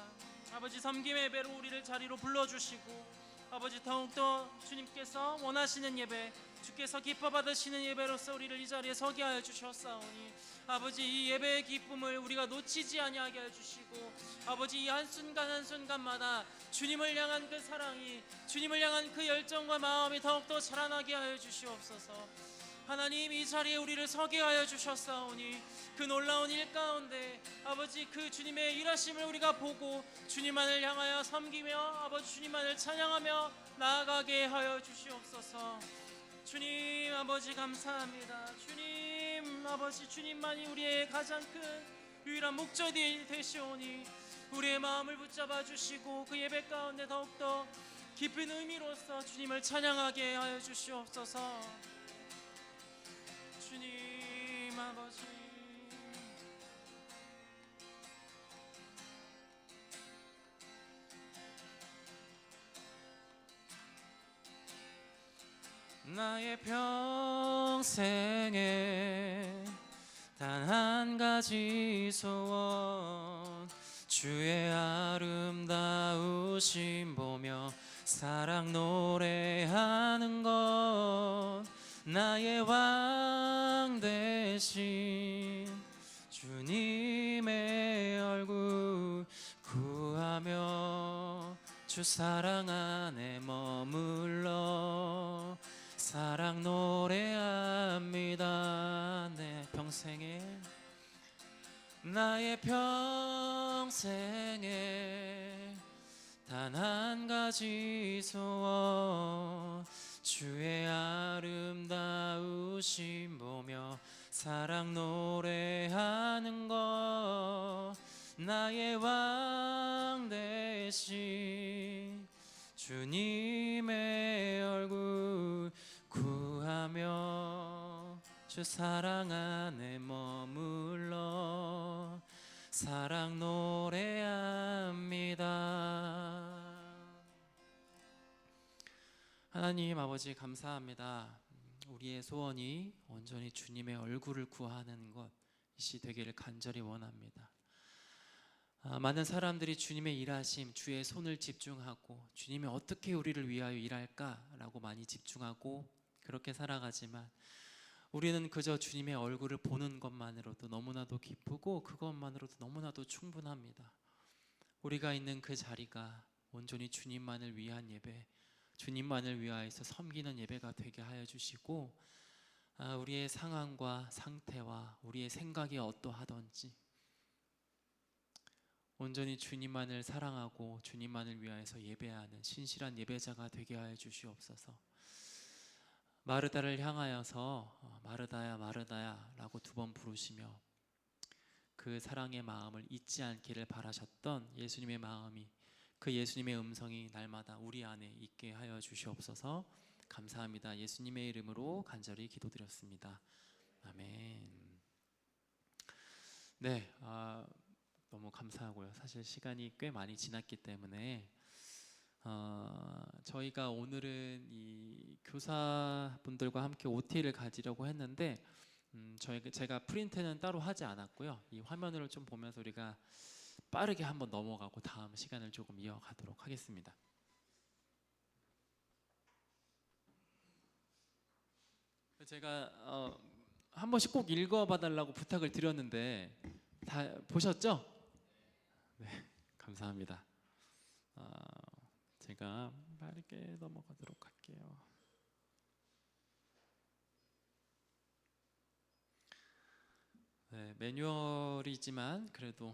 아버지 섬김의 예배로 우리를 자리로 불러주시고 아버지 더욱더 주님께서 원하시는 예배, 주께서 기뻐 받으시는 예배로서 우리를 이 자리에 서게 하여 주셨사오니 아버지 이 예배의 기쁨을 우리가 놓치지 아니하게 해 주시고 아버지 이 한순간 한순간마다 주님을 향한 그 사랑이, 주님을 향한 그 열정과 마음이 더욱더 자라나게 하여 주시옵소서. 하나님 이 자리에 우리를 서게 하여 주셨사오니 그 놀라운 일 가운데 아버지 그 주님의 일하심을 우리가 보고 주님만을 향하여 섬기며 아버지 주님만을 찬양하며 나아가게 하여 주시옵소서. 주님 아버지 감사합니다. 주님 아버지, 주님만이 우리의 가장 큰 유일한 목적이 되시오니 우리의 마음을 붙잡아 주시고 그 예배 가운데 더욱더 깊은 의미로서 주님을 찬양하게 하여 주시옵소서. 주님 아버지, 나의 평생에 단 한 가지 소원, 주의 아름다우심 보며 사랑 노래하는 것, 나의 왕 되신 주님의 얼굴 구하며 주 사랑 안에 머물러 사랑 노래합니다. 내 평생에 나의 평생에 단 한 가지 소원, 주의 아름다우심 보며 사랑 노래하는 것, 나의 왕 되신 주님의 얼굴 구하며 주 사랑 안에 머물러 사랑 노래합니다. 하나님 아버지 감사합니다. 우리의 소원이 온전히 주님의 얼굴을 구하는 것이 되기를 간절히 원합니다. 많은 사람들이 주님의 일하심, 주의 손을 집중하고 주님이 어떻게 우리를 위하여 일할까라고 많이 집중하고 그렇게 살아가지만 우리는 그저 주님의 얼굴을 보는 것만으로도 너무나도 기쁘고 그것만으로도 너무나도 충분합니다. 우리가 있는 그 자리가 온전히 주님만을 위한 예배, 주님만을 위하여서 섬기는 예배가 되게 하여 주시고, 우리의 상황과 상태와 우리의 생각이 어떠하든지 온전히 주님만을 사랑하고 주님만을 위하여서 예배하는 신실한 예배자가 되게 하여 주시옵소서. 마르다를 향하여서 마르다야 마르다야 라고 2번 부르시며 그 사랑의 마음을 잊지 않기를 바라셨던 예수님의 마음이, 그 예수님의 음성이 날마다 우리 안에 있게 하여 주시옵소서. 감사합니다. 예수님의 이름으로 간절히 기도드렸습니다. 아멘. 네, 너무 감사하고요. 사실 시간이 꽤 많이 지났기 때문에 저희가 오늘은 이 교사분들과 함께 OT를 가지려고 했는데 제가 프린트는 따로 하지 않았고요. 이 화면으로 좀 보면서 우리가 빠르게 한번 넘어가고 다음 시간을 조금 이어가도록 하겠습니다. 제가 한 번씩 꼭 읽어봐달라고 부탁을 드렸는데 다 보셨죠? 네, 감사합니다. 제가 빠르게 넘어가도록 할게요. 네, 매뉴얼이지만 그래도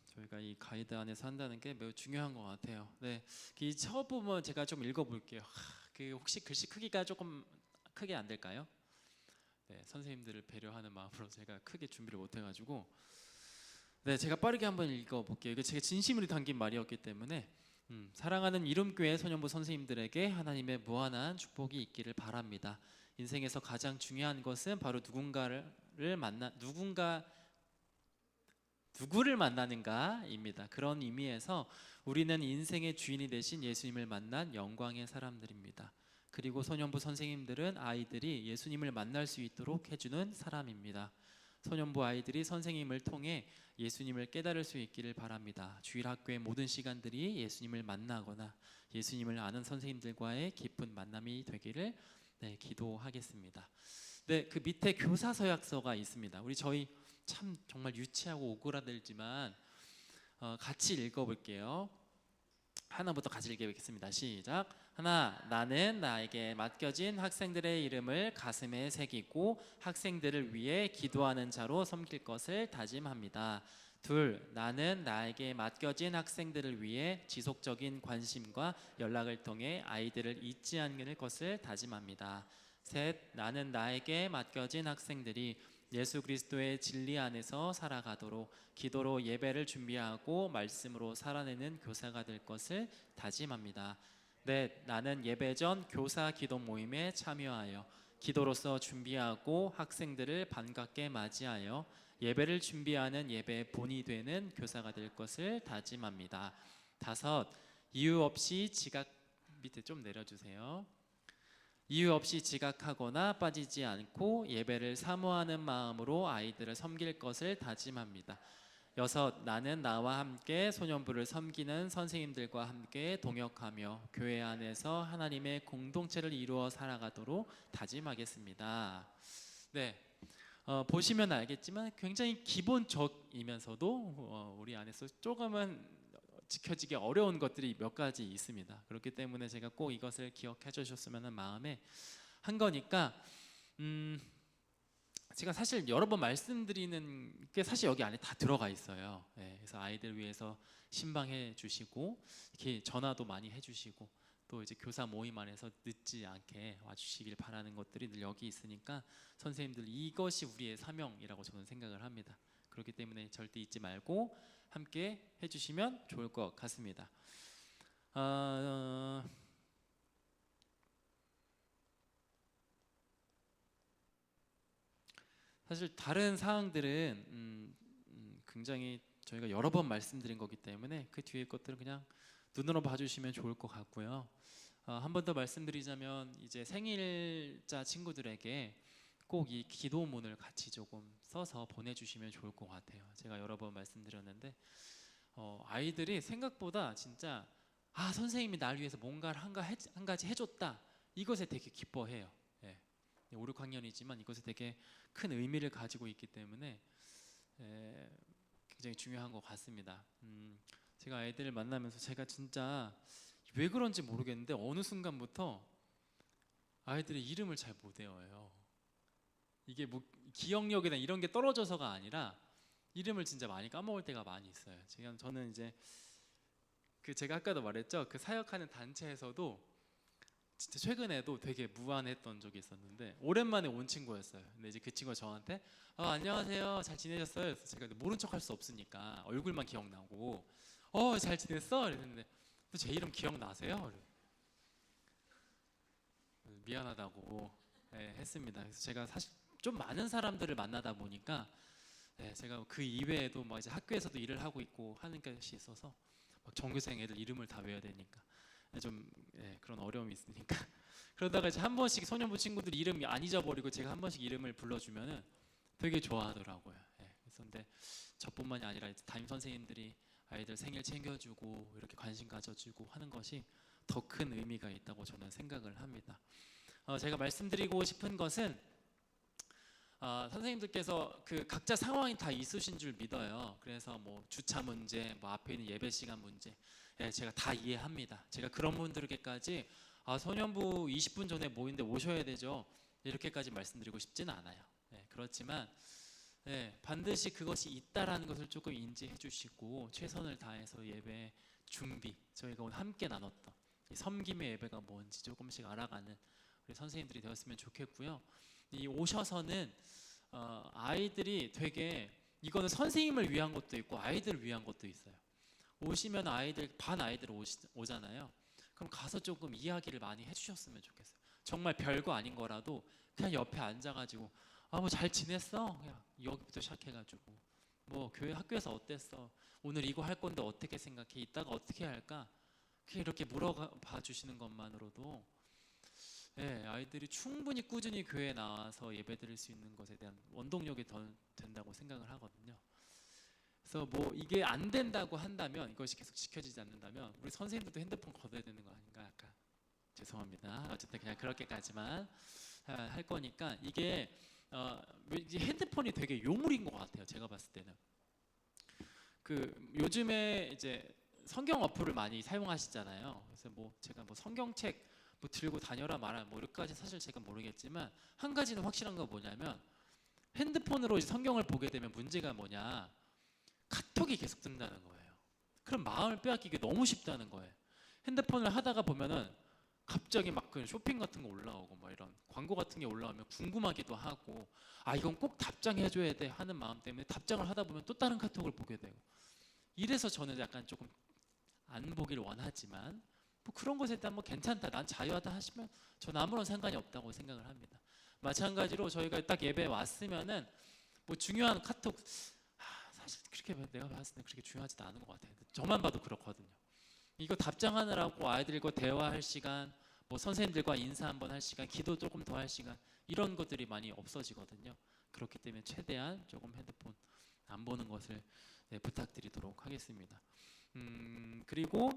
저희가 이 가이드 안에서 한다는 게 매우 중요한 것 같아요. 네, 이 첫 부분 제가 좀 읽어볼게요. 그 혹시 글씨 크기가 조금 크게 안 될까요? 네, 선생님들을 배려하는 마음으로 제가 크게 준비를 못해가지고 네, 제가 빠르게 한번 읽어볼게요. 이거 제가 진심으로 담긴 말이었기 때문에 사랑하는 이름교회 소년부 선생님들에게 하나님의 무한한 축복이 있기를 바랍니다. 인생에서 가장 중요한 것은 바로 누구를 만나는가입니다. 그런 의미에서 우리는 인생의 주인이 되신 예수님을 만난 영광의 사람들입니다. 그리고 소년부 선생님들은 아이들이 예수님을 만날 수 있도록 해주는 사람입니다. 소년부 아이들이 선생님을 통해 예수님을 깨달을 수 있기를 바랍니다. 주일학교의 모든 시간들이 예수님을 만나거나 예수님을 아는 선생님들과의 깊은 만남이 되기를 기도하겠습니다. 네, 그 밑에 교사 서약서가 있습니다. 저희 참 정말 유치하고 오그라들지만 같이 읽어볼게요. 하나부터 같이 읽어보겠습니다. 시작. 하나, 나는 나에게 맡겨진 학생들의 이름을 가슴에 새기고 학생들을 위해 기도하는 자로 섬길 것을 다짐합니다. 둘, 나는 나에게 맡겨진 학생들을 위해 지속적인 관심과 연락을 통해 아이들을 잊지 않을 것을 다짐합니다. 셋, 나는 나에게 맡겨진 학생들이 예수 그리스도의 진리 안에서 살아가도록 기도로 예배를 준비하고 말씀으로 살아내는 교사가 될 것을 다짐합니다. 넷, 나는 예배 전 교사 기도 모임에 참여하여 기도로서 준비하고 학생들을 반갑게 맞이하여 예배를 준비하는 예배의 본이 되는 교사가 될 것을 다짐합니다. 다섯, 이유 없이 지각 밑에 좀 내려주세요. 이유 없이 지각하거나 빠지지 않고 예배를 사모하는 마음으로 아이들을 섬길 것을 다짐합니다. 6. 나는 나와 함께 소년부를 섬기는 선생님들과 함께 동역하며 교회 안에서 하나님의 공동체를 이루어 살아가도록 다짐하겠습니다. 네, 보시면 알겠지만 굉장히 기본적이면서도 우리 안에서 조금은 지켜지기 어려운 것들이 몇 가지 있습니다. 그렇기 때문에 제가 꼭 이것을 기억해 주셨으면 하는 마음에 한 거니까 제가 사실 여러 번 말씀드리는 게 사실 여기 안에 다 들어가 있어요. 그래서 아이들 위해서 신방해 주시고 이렇게 전화도 많이 해주시고 또 이제 교사 모임 안에서 늦지 않게 와주시길 바라는 것들이 늘 여기 있으니까 선생님들 이것이 우리의 사명이라고 저는 생각을 합니다. 그렇기 때문에 절대 잊지 말고 함께 해주시면 좋을 것 같습니다. 사실 다른 사항들은 굉장히 저희가 여러 번 말씀드린 거기 때문에 그 뒤에 것들은 그냥 눈으로 봐주시면 좋을 것 같고요. 한 번 더 말씀드리자면 이제 생일자 친구들에게 꼭 이 기도문을 같이 조금 써서 보내주시면 좋을 것 같아요. 제가 여러 번 말씀드렸는데 아이들이 생각보다 진짜 선생님이 날 위해서 뭔가를 한 가지 해줬다 이것에 되게 기뻐해요. 5, 6학년이지만 이것에 되게 큰 의미를 가지고 있기 때문에 굉장히 중요한 것 같습니다. 제가 아이들을 만나면서 제가 진짜 왜 그런지 모르겠는데 어느 순간부터 아이들의 이름을 잘 못 외워요. 이게 뭐 기억력이나 이런 게 떨어져서가 아니라 이름을 진짜 많이 까먹을 때가 많이 있어요. 지금 저는 이제 제가 아까도 말했죠. 그 사역하는 단체에서도 진짜 최근에도 되게 무안했던 적이 있었는데 오랜만에 온 친구였어요. 근데 이제 그 친구가 저한테 안녕하세요, 잘 지내셨어요? 그래서 제가 모른 척할 수 없으니까 얼굴만 기억나고 잘 지냈어? 이랬는데 또 제 이름 기억나세요? 미안하다고 했습니다. 그래서 제가 사실 좀 많은 사람들을 만나다 보니까 제가 그 이외에도 막 이제 학교에서도 일을 하고 있고 하는 것이 있어서 막 전교생 애들 이름을 다 외워야 되니까 좀 그런 어려움이 있으니까 그러다가 이제 한 번씩 소년부 친구들 이름이 안 잊어버리고 제가 한 번씩 이름을 불러주면은 되게 좋아하더라고요. 그래서 근데 저뿐만이 아니라 이제 담임 선생님들이 아이들 생일 챙겨주고 이렇게 관심 가져주고 하는 것이 더 큰 의미가 있다고 저는 생각을 합니다. 제가 말씀드리고 싶은 것은 선생님들께서 그 각자 상황이 다 있으신 줄 믿어요. 그래서 뭐 주차 문제, 뭐 앞에 있는 예배 시간 문제, 제가 다 이해합니다. 제가 그런 분들에게까지 소년부 20분 전에 모이는데 오셔야 되죠, 이렇게까지 말씀드리고 싶지는 않아요. 그렇지만 반드시 그것이 있다라는 것을 조금 인지해 주시고 최선을 다해서 예배 준비, 저희가 오늘 함께 나눴던 이 섬김의 예배가 뭔지 조금씩 알아가는 우리 선생님들이 되었으면 좋겠고요. 이 오셔서는 아이들이 되게 이거는 선생님을 위한 것도 있고 아이들을 위한 것도 있어요. 오시면 반 아이들 오잖아요. 그럼 가서 조금 이야기를 많이 해주셨으면 좋겠어요. 정말 별거 아닌 거라도 그냥 옆에 앉아가지고 뭐 잘 지냈어? 그냥 여기부터 시작해가지고 뭐 교회 학교에서 어땠어? 오늘 이거 할 건데 어떻게 생각해? 이따가 어떻게 할까? 그냥 이렇게 물어봐 주시는 것만으로도 아이들이 충분히 꾸준히 교회에 나와서 예배드릴 수 있는 것에 대한 원동력이 더 된다고 생각을 하거든요. 그래서 뭐 이게 안 된다고 한다면, 이것이 계속 지켜지지 않는다면 우리 선생님들도 핸드폰 걷어야 되는 거 아닌가? 약간 죄송합니다. 어쨌든 그냥 그렇게까지만 할 거니까 이게 핸드폰이 되게 요물인 것 같아요. 제가 봤을 때는 요즘에 이제 성경 어플을 많이 사용하시잖아요. 그래서 뭐 제가 뭐 성경책 뭐 들고 다녀라 말아 뭐 이렇게까지 사실 제가 모르겠지만 한 가지는 확실한 거 뭐냐면 핸드폰으로 성경을 보게 되면 문제가 뭐냐, 카톡이 계속 뜬다는 거예요. 그럼 마음을 빼앗기기 너무 쉽다는 거예요. 핸드폰을 하다가 보면은 갑자기 막 그 쇼핑 같은 거 올라오고 뭐 이런 광고 같은 게 올라오면 궁금하기도 하고 이건 꼭 답장해줘야 돼 하는 마음 때문에 답장을 하다 보면 또 다른 카톡을 보게 되고, 이래서 저는 약간 조금 안 보길 원하지만 뭐 그런 것에 대한 뭐 괜찮다, 난 자유하다 하시면 저는 아무런 상관이 없다고 생각을 합니다. 마찬가지로 저희가 딱 예배에 왔으면은 뭐 중요한 카톡 사실 그렇게 내가 봤을 때 그렇게 중요하지도 않은 것 같아요. 저만 봐도 그렇거든요. 이거 답장하느라고 아이들과 대화할 시간, 뭐 선생님들과 인사 한번 할 시간, 기도 조금 더 할 시간, 이런 것들이 많이 없어지거든요. 그렇기 때문에 최대한 조금 핸드폰 안 보는 것을 네, 부탁드리도록 하겠습니다. 그리고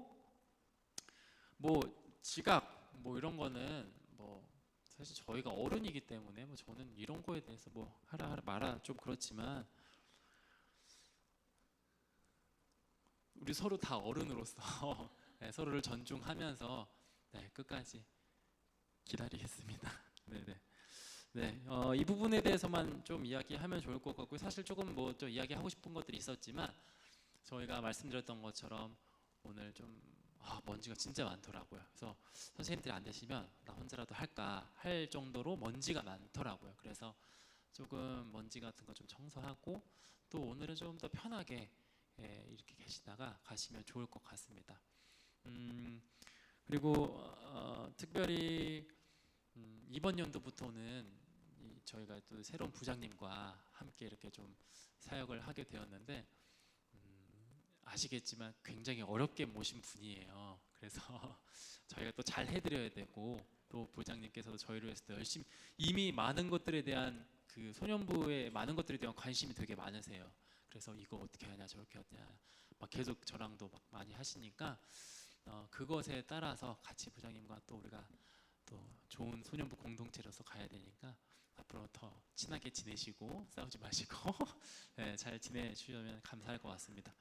뭐 지각 뭐 이런 거는 뭐 사실 저희가 어른이기 때문에 뭐 저는 이런 거에 대해서 뭐 하라 마라 좀 그렇지만, 우리 서로 다 어른으로서 네, 서로를 존중하면서 네, 끝까지 기다리겠습니다. 네네. 네, 이 부분에 대해서만 좀 이야기하면 좋을 것 같고요. 사실 조금 뭐 또 이야기하고 싶은 것들이 있었지만 저희가 말씀드렸던 것처럼 오늘 좀 먼지가 진짜 많더라고요. 그래서 선생님들이 안 되시면 나 혼자라도 할까 할 정도로 먼지가 많더라고요. 그래서 조금 먼지 같은 거 좀 청소하고 또 오늘은 좀 더 편하게 이렇게 계시다가 가시면 좋을 것 같습니다. 그리고 특별히 이번 연도부터는 저희가 또 새로운 부장님과 함께 이렇게 좀 사역을 하게 되었는데, 아시겠지만 굉장히 어렵게 모신 분이에요. 그래서 저희가 또 잘 해드려야 되고, 또 부장님께서도 저희를 위해서 또 열심히, 이미 많은 것들에 대한 그 소년부의 많은 것들에 대한 관심이 되게 많으세요. 그래서 이거 어떻게 하냐 저렇게 하냐 막 계속 저랑도 막 많이 하시니까 그것에 따라서 같이 부장님과 또 우리가 또 좋은 소년부 공동체로서 가야 되니까 앞으로 더 친하게 지내시고 싸우지 마시고 네, 잘 지내주시면 감사할 것 같습니다.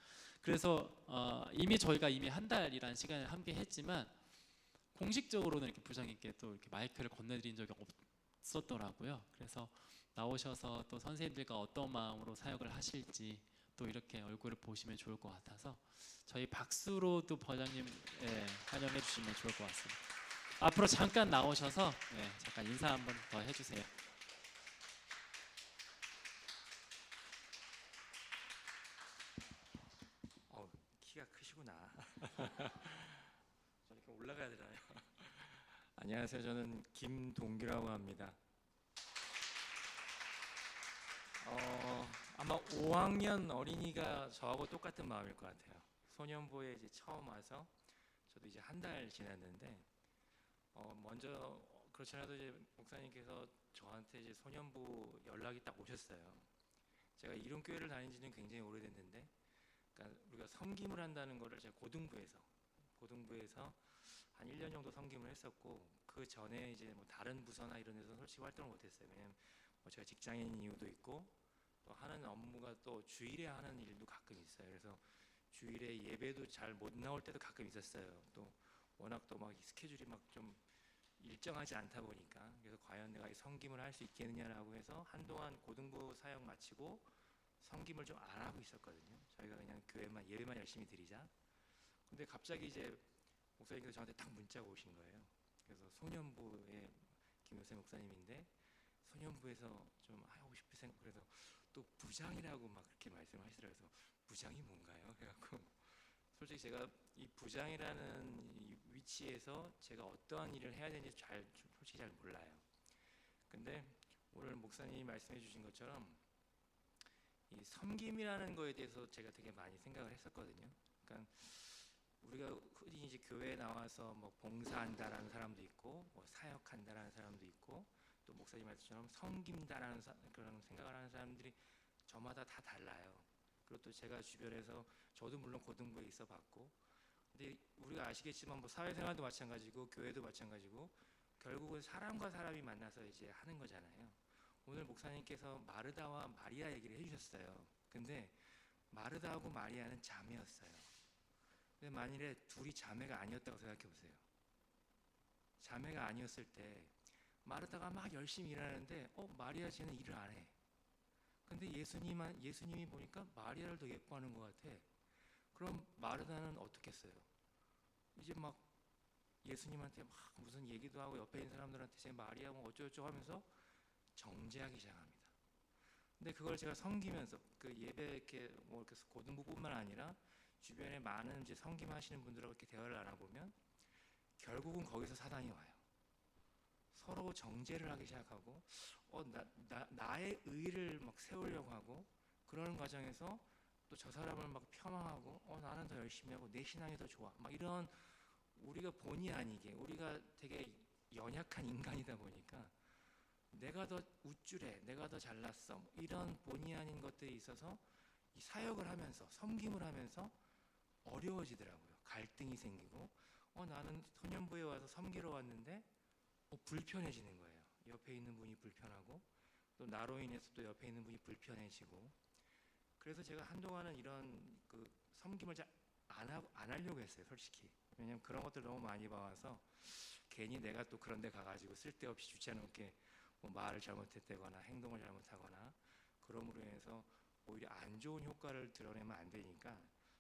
그래서 이미 한 달이라는 시간을 함께 했지만 공식적으로는 이렇게 부장님께 또 이렇게 마이크를 건네드린 적이 없었더라고요. 그래서 나오셔서 또 선생님들과 어떤 마음으로 사역을 하실지 또 이렇게 얼굴을 보시면 좋을 것 같아서 저희 박수로 또 부장님 환영해 주시면 좋을 것 같습니다. 앞으로 잠깐 나오셔서 잠깐 인사 한번 더 해주세요. 키가 크시구나. 저렇게 올라가야 되나요? 안녕하세요. 저는 김동규라고 합니다. 아마 5학년 어린이가 저하고 똑같은 마음일 것 같아요. 소년부에 이제 처음 와서 저도 이제 한 달 지났는데, 먼저 그렇지 않아도 이제 목사님께서 저한테 이제 소년부 연락이 딱 오셨어요. 제가 이름교회를 다닌 지는 굉장히 오래됐는데, 그러니까 우리가 섬김을 한다는 거를 제가 고등부에서 한 1년 정도 섬김을 했었고, 그 전에 이제 뭐 다른 부서나 이런 데서 솔직히 활동을 못했어요. 왜냐면 뭐 제가 직장인 이유도 있고, 또 하는 업무가 또 주일에 하는 일도 가끔 있어요. 그래서 주일에 예배도 잘 못 나올 때도 가끔 있었어요. 또 워낙 또 막 스케줄이 막 좀 일정하지 않다 보니까, 그래서 과연 내가 이 섬김을 할 수 있겠느냐라고 해서 한동안 고등부 사역 마치고 섬김을 좀 안 하고 있었거든요. 저희가 그냥 교회만 예배만 열심히 드리자. 근데 갑자기 이제 목사님께서 저한테 딱 문자가 오신 거예요. 그래서 소년부의 김효세 목사님인데 소년부에서 좀 하고 싶으세요? 그래서 또 부장이라고 막 그렇게 말씀을 하시더라고요. 그래서 부장이 뭔가요? 그래갖고 솔직히 제가 이 부장이라는 이 위치에서 제가 어떠한 일을 해야 되는지 솔직히 잘 몰라요. 근데 오늘 목사님이 말씀해 주신 것처럼 이 섬김이라는 거에 대해서 제가 되게 많이 생각을 했었거든요. 그러니까 우리가 흔히 이제 교회에 나와서 뭐 봉사한다라는 사람도 있고, 뭐 사역한다라는 사람도 있고, 또 목사님 말씀처럼 섬긴다라는 그런 생각을 하는 사람들이 저마다 다 달라요. 그리고 또 제가 주변에서 저도 물론 고등부에 있어 봤고, 근데 우리가 아시겠지만 뭐 사회생활도 마찬가지고 교회도 마찬가지고 결국은 사람과 사람이 만나서 이제 하는 거잖아요. 오늘 목사님께서 마르다와 마리아 얘기를 해주셨어요. 근데 마르다하고 마리아는 자매였어요. 근데 만일에 둘이 자매가 아니었다고 생각해 보세요. 자매가 아니었을 때 마르다가 막 열심히 일하는데 마리아 쟤는 일을 안 해. 근데 예수님이 보니까 마리아를 더 예뻐하는 것 같아. 그럼 마르다는 어떻겠어요? 이제 막 예수님한테 막 무슨 얘기도 하고 옆에 있는 사람들한테 제 마리아 뭐 어쩌고저쩌고 하면서 정죄하기 시작합니다. 근데 그걸 제가 섬기면서 그 예배 이렇게 뭐 이렇게 고등부뿐만 아니라 주변에 많은 이제 섬김하시는 분들하고 이렇게 대화를 나눠보면 결국은 거기서 사단이 와요. 서로 정죄를 하기 시작하고 나의 의를 막 세우려고 하고, 그런 과정에서 또 저 사람을 막 폄하하고 나는 더 열심히 하고 내 신앙이 더 좋아 막 이런 우리가 본의 아니게 우리가 되게 연약한 인간이다 보니까 내가 더 우쭐해, 내가 더 잘났어, 뭐 이런 본의 아닌 것들이 있어서 이 사역을 하면서 섬김을 하면서 어려워지더라고요. 갈등이 생기고 나는 소년부에 와서 섬기러 왔는데 불편해지는 거예요. 옆에 있는 분이 불편하고 또 나로 인해서 또 옆에 있는 분이 불편해지고 그래서 제가 한동안은 이런 그 섬김을 잘 안 하려고 했어요, 솔직히. 왜냐면 그런 것들 너무 많이 봐와서 괜히 내가 또 그런 데 가가지고 쓸데없이 주체넘게 뭐 말을 잘못했다거나 행동을 잘못하거나 그럼으로 인해서 오히려 안 좋은 효과를 드러내면 안 되니까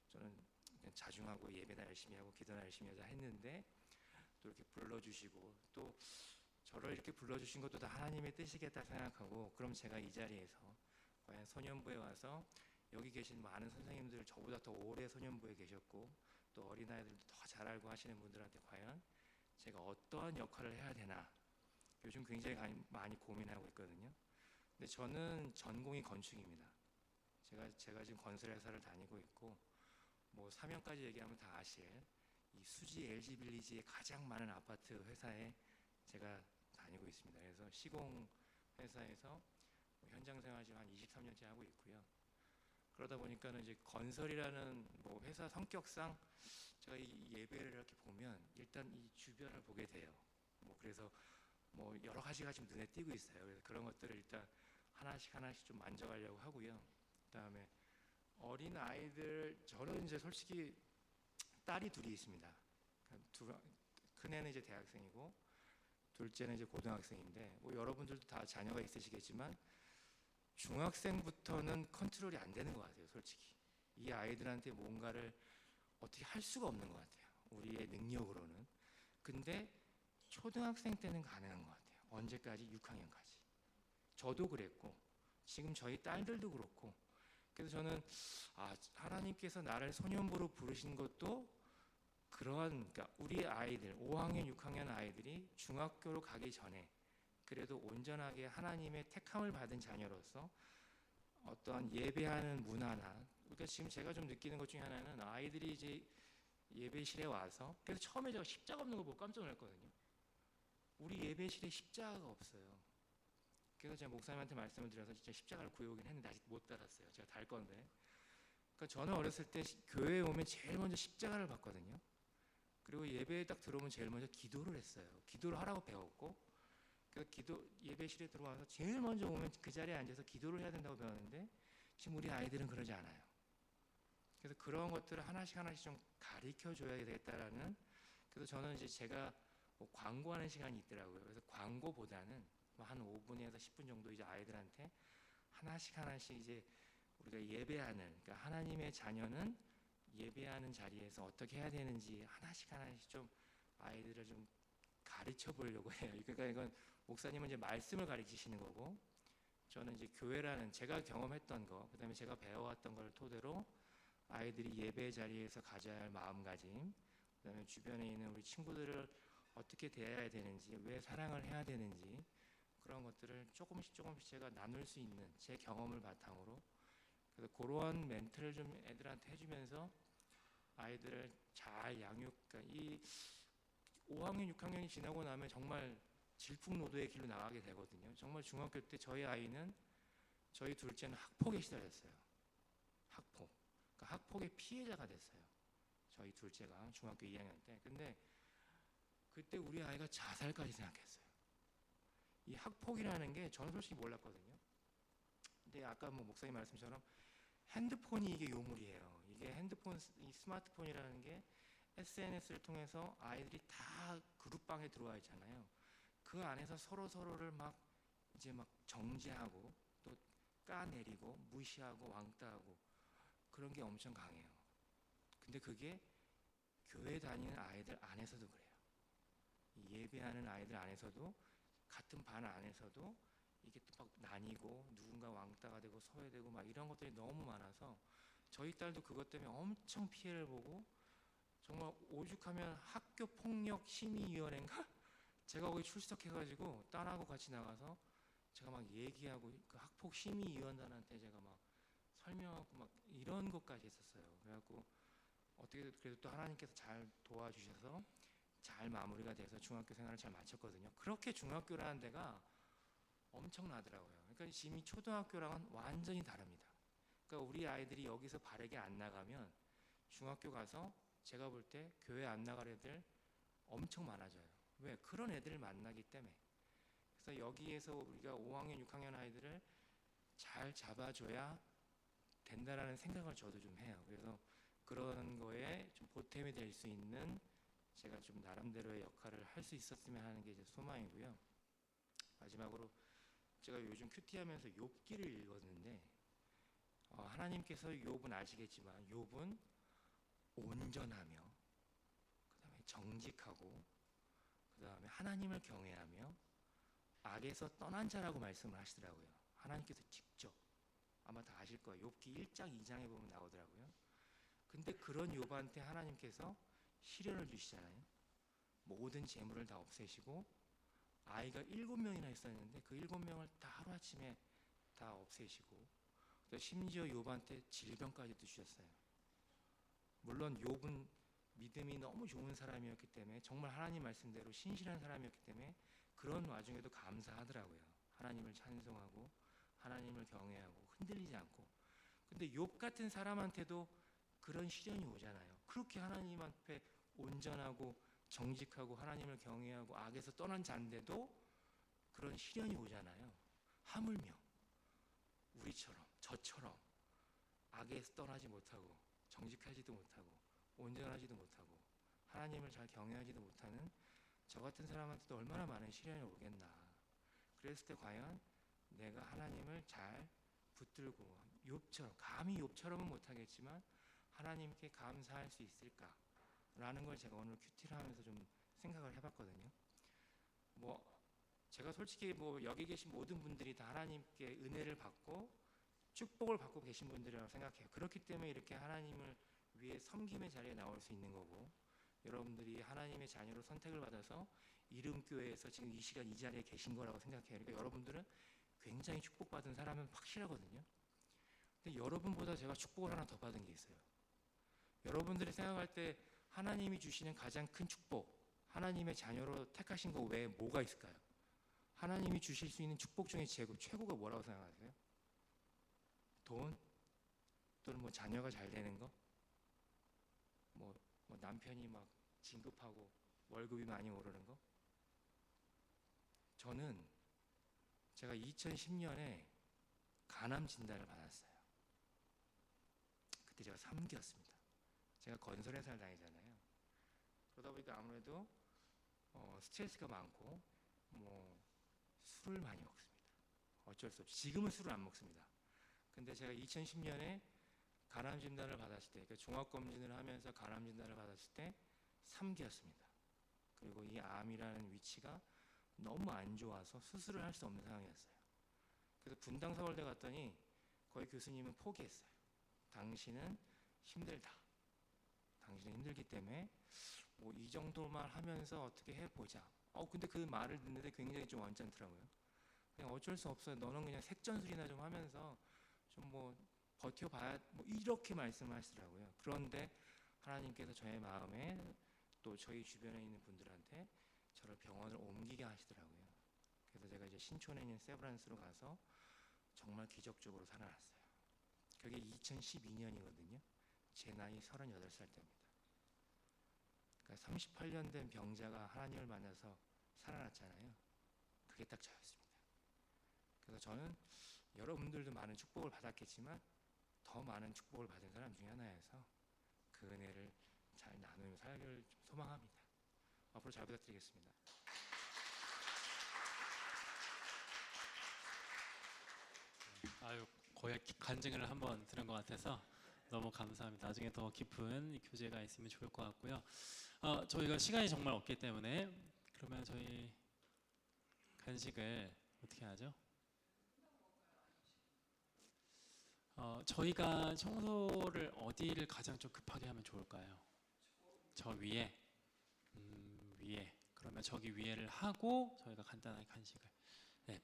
저는 그냥 자중하고 예배나 열심히 하고 기도나 열심히 하자 했는데 또 이렇게 불러주시고 또 저를 이렇게 불러주신 것도 다 하나님의 뜻이겠다 생각하고 그럼 제가 이 자리에서 과연 소년부에 와서 여기 계신 많은 선생님들 저보다 더 오래 소년부에 계셨고 또 어린아이들도 더 잘 알고 하시는 분들한테 과연 제가 어떠한 역할을 해야 되나 요즘 굉장히 많이 고민하고 있거든요. 근데 저는 전공이 건축입니다. 제가 지금 건설회사를 다니고 있고 뭐 사명까지 얘기하면 다 아실 이 수지 LG 빌리지의 가장 많은 아파트 회사에 제가 다니고 있습니다. 그래서 시공 회사에서 현장 생활 지금 한 23년째 하고 있고요. 그러다 보니까는 이제 건설이라는 뭐 회사 성격상 제가 이 예배를 이렇게 보면 일단 이 주변을 보게 돼요. 뭐 그래서 뭐 여러 가지가 지금 눈에 띄고 있어요. 그래서 그런 것들을 일단 하나씩 좀 만져가려고 하고요. 그다음에 어린 아이들 저는 이제 솔직히 딸이 둘이 있습니다. 큰 애는 이제 대학생이고 둘째는 이제 고등학생인데 뭐 여러분들도 다 자녀가 있으시겠지만 중학생부터는 컨트롤이 안 되는 것 같아요. 솔직히 이 아이들한테 뭔가를 어떻게 할 수가 없는 것 같아요. 우리의 능력으로는. 근데 초등학생 때는 가능한 것 같아요. 언제까지? 6학년까지. 저도 그랬고 지금 저희 딸들도 그렇고 그래서 저는 하나님께서 나를 소년부로 부르신 것도 그러니까 우리 아이들 5학년, 6학년 아이들이 중학교로 가기 전에 그래도 온전하게 하나님의 택함을 받은 자녀로서 어떠한 예배하는 문화나 그러니까 지금 제가 좀 느끼는 것 중에 하나는 아이들이 이제 예배실에 와서 그래서 처음에 제가 십자가 없는 거 보고 깜짝 놀랐거든요. 우리 예배실에 십자가가 없어요. 그래서 제가 목사님한테 말씀을 드려서 진짜 십자가를 구해오긴 했는데 아직 못 달았어요. 제가 달 건데. 그러니까 저는 어렸을 때 교회에 오면 제일 먼저 십자가를 봤거든요. 그리고 예배에 딱 들어오면 제일 먼저 기도를 했어요. 기도를 하라고 배웠고 그 예배실에 들어와서 제일 먼저 오면 그 자리에 앉아서 기도를 해야 된다고 배웠는데 지금 우리 아이들은 그러지 않아요. 그래서 그런 것들을 하나씩 좀 가르쳐 줘야 되겠다라는 그래서 저는 이제 제가 뭐 광고하는 시간이 있더라고요. 그래서 광고보다는 한 5분에서 10분 정도 이제 아이들한테 하나씩 이제 우리가 예배하는 그러니까 하나님의 자녀는 예배하는 자리에서 어떻게 해야 되는지 하나씩 좀 아이들을 좀 가르쳐 보려고 해요. 그러니까 이건 목사님은 이제 말씀을 가르치시는 거고 저는 이제 교회라는 제가 경험했던 거 그다음에 제가 배워왔던 걸 토대로 아이들이 예배 자리에서 가져야 할 마음가짐 그다음에 주변에 있는 우리 친구들을 어떻게 대해야 되는지 왜 사랑을 해야 되는지 그런 것들을 조금씩 제가 나눌 수 있는 제 경험을 바탕으로 그래서 그러한 멘트를 좀 애들한테 해주면서 아이들을 잘 그러니까 이 5학년, 6학년이 지나고 나면 정말 질풍노도의 길로 나가게 되거든요. 정말 중학교 때 저희 둘째는 학폭에 시달렸어요. 학폭. 그러니까 학폭의 피해자가 됐어요. 저희 둘째가 중학교 2학년 때. 근데 그때 우리 아이가 자살까지 생각했어요. 이 학폭이라는 게 저는 솔직히 몰랐거든요. 근데 아까 뭐 목사님 말씀처럼 핸드폰이 이게 요물이에요. 이게 이 스마트폰이라는 게 SNS를 통해서 아이들이 다 그룹방에 들어와 있잖아요. 그 안에서 서로를 막 정죄하고 또 까내리고 무시하고 왕따하고 그런 게 엄청 강해요. 근데 그게 교회 다니는 아이들 안에서도 그래요. 예배하는 아이들 안에서도 같은 반 안에서도 이게 또 막 나뉘고 누군가 왕따가 되고 소외되고 막 이런 것들이 너무 많아서 저희 딸도 그것 때문에 엄청 피해를 보고 정말 오죽하면 학교폭력심의위원회인가? 제가 거기 출석해가지고 딸하고 같이 나가서 제가 막 얘기하고 그 학폭심의위원단한테 제가 막 설명하고 막 이런 것까지 했었어요. 그래갖고 어떻게 그래도 또 하나님께서 잘 도와주셔서 잘 마무리가 돼서 중학교 생활을 잘 마쳤거든요. 그렇게 중학교라는 데가 엄청나더라고요. 그러니까 지금 초등학교랑은 완전히 다릅니다. 그러니까 우리 아이들이 여기서 바르게 안 나가면 중학교 가서 제가 볼 때 교회 안 나갈 애들 엄청 많아져요. 왜? 그런 애들을 만나기 때문에. 그래서 여기에서 우리가 5학년, 6학년 아이들을 잘 잡아줘야 된다라는 생각을 저도 좀 해요. 그래서 그런 거에 좀 보탬이 될 수 있는 제가 좀 나름대로의 역할을 할 수 있었으면 하는 게 이제 소망이고요. 마지막으로 제가 요즘 큐티하면서 욥기를 읽었는데 하나님께서 욥은 아시겠지만 욥은 온전하며 그다음에 정직하고 그다음에 하나님을 경외하며 악에서 떠난 자라고 말씀을 하시더라고요. 하나님께서 직접 아마 다 아실 거예요. 욥기 1장 2장에 보면 나오더라고요. 근데 그런 욥한테 하나님께서 시련을 주시잖아요. 모든 재물을 다 없애시고 아이가 7명이나 있었는데 그 7명을 다 하루아침에 다 없애시고 심지어 욥한테 질병까지도 주셨어요. 물론 욥은 믿음이 너무 좋은 사람이었기 때문에 정말 하나님 말씀대로 신실한 사람이었기 때문에 그런 와중에도 감사하더라고요. 하나님을 찬송하고 하나님을 경외하고 흔들리지 않고. 근데 욥 같은 사람한테도 그런 시련이 오잖아요. 그렇게 하나님 앞에 온전하고 정직하고 하나님을 경외하고 악에서 떠난 자인데도 그런 시련이 오잖아요. 하물며 우리처럼 저처럼 악에서 떠나지 못하고 정직하지도 못하고 온전하지도 못하고 하나님을 잘 경외하지도 못하는 저 같은 사람한테도 얼마나 많은 시련이 오겠나. 그랬을 때 과연 내가 하나님을 잘 붙들고 욥처럼 감히 욥처럼은 못하겠지만 하나님께 감사할 수 있을까라는 걸 제가 오늘 큐티를 하면서 좀 생각을 해봤거든요. 뭐 제가 솔직히 뭐 여기 계신 모든 분들이 다 하나님께 은혜를 받고 축복을 받고 계신 분들이라고 생각해요. 그렇기 때문에 이렇게 하나님을 위해 섬김의 자리에 나올 수 있는 거고 여러분들이 하나님의 자녀로 선택을 받아서 이름교회에서 지금 이 시간 이 자리에 계신 거라고 생각해요. 그러니까 여러분들은 굉장히 축복받은 사람은 확실하거든요. 근데 여러분보다 제가 축복을 하나 더 받은 게 있어요. 여러분들이 생각할 때 하나님이 주시는 가장 큰 축복, 하나님의 자녀로 택하신 거 외에 뭐가 있을까요? 하나님이 주실 수 있는 축복 중에 최고가 뭐라고 생각하세요? 돈? 또는 뭐 자녀가 잘 되는 거? 뭐 남편이 막 진급하고 월급이 많이 오르는 거? 저는 제가 2010년에 간암 진단을 받았어요. 그때 제가 3기였습니다. 제가 건설회사를 다니잖아요. 그러다 보니까 아무래도 스트레스가 많고 뭐 술을 많이 먹습니다. 어쩔 수 없이 지금은 술을 안 먹습니다. 근데 제가 2010년에 간암 진단을 받았을 때, 그러니까 종합 검진을 하면서 간암 진단을 받았을 때 3기였습니다. 그리고 이 암이라는 위치가 너무 안 좋아서 수술을 할 수 없는 상황이었어요. 그래서 분당 서울대 갔더니 거기 교수님은 포기했어요. 당신은 힘들다. 당신은 힘들기 때문에 뭐 이 정도만 하면서 어떻게 해보자. 근데 그 말을 듣는데 굉장히 좀 언짢더라고요. 그냥 어쩔 수 없어요. 너는 그냥 색전술이나 좀 하면서 좀 뭐 버텨봐야 뭐 이렇게 말씀을 하시더라고요. 그런데 하나님께서 저의 마음에 또 저희 주변에 있는 분들한테 저를 병원을 옮기게 하시더라고요. 그래서 제가 이제 신촌에 있는 세브란스로 가서 정말 기적적으로 살아났어요. 그게 2012년이거든요. 제 나이 38살 때입니다. 그러니까 38년 된 병자가 하나님을 만나서 살아났잖아요. 그게 딱 저였습니다. 그래서 저는 여러분들도 많은 축복을 받았겠지만 더 많은 축복을 받은 사람 중에 하나여서 그 은혜를 잘 나누며 살기를 소망합니다. 앞으로 잘 부탁드리겠습니다. 아유, 고액 간증을 한번 들은 것 같아서 너무 감사합니다. 나중에 더 깊은 교제가 있으면 좋을 것 같고요. 저희가 시간이 정말 없기 때문에 그러면 저희 간식을 어떻게 하죠? 저희가 청소를 어디를 가장 좀 급하게 하면 좋을까요? 저 위에, 위에. 그러면 저기 위에를 하고 저희가 간단하게 간식을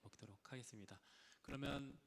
먹도록 하겠습니다. 그러면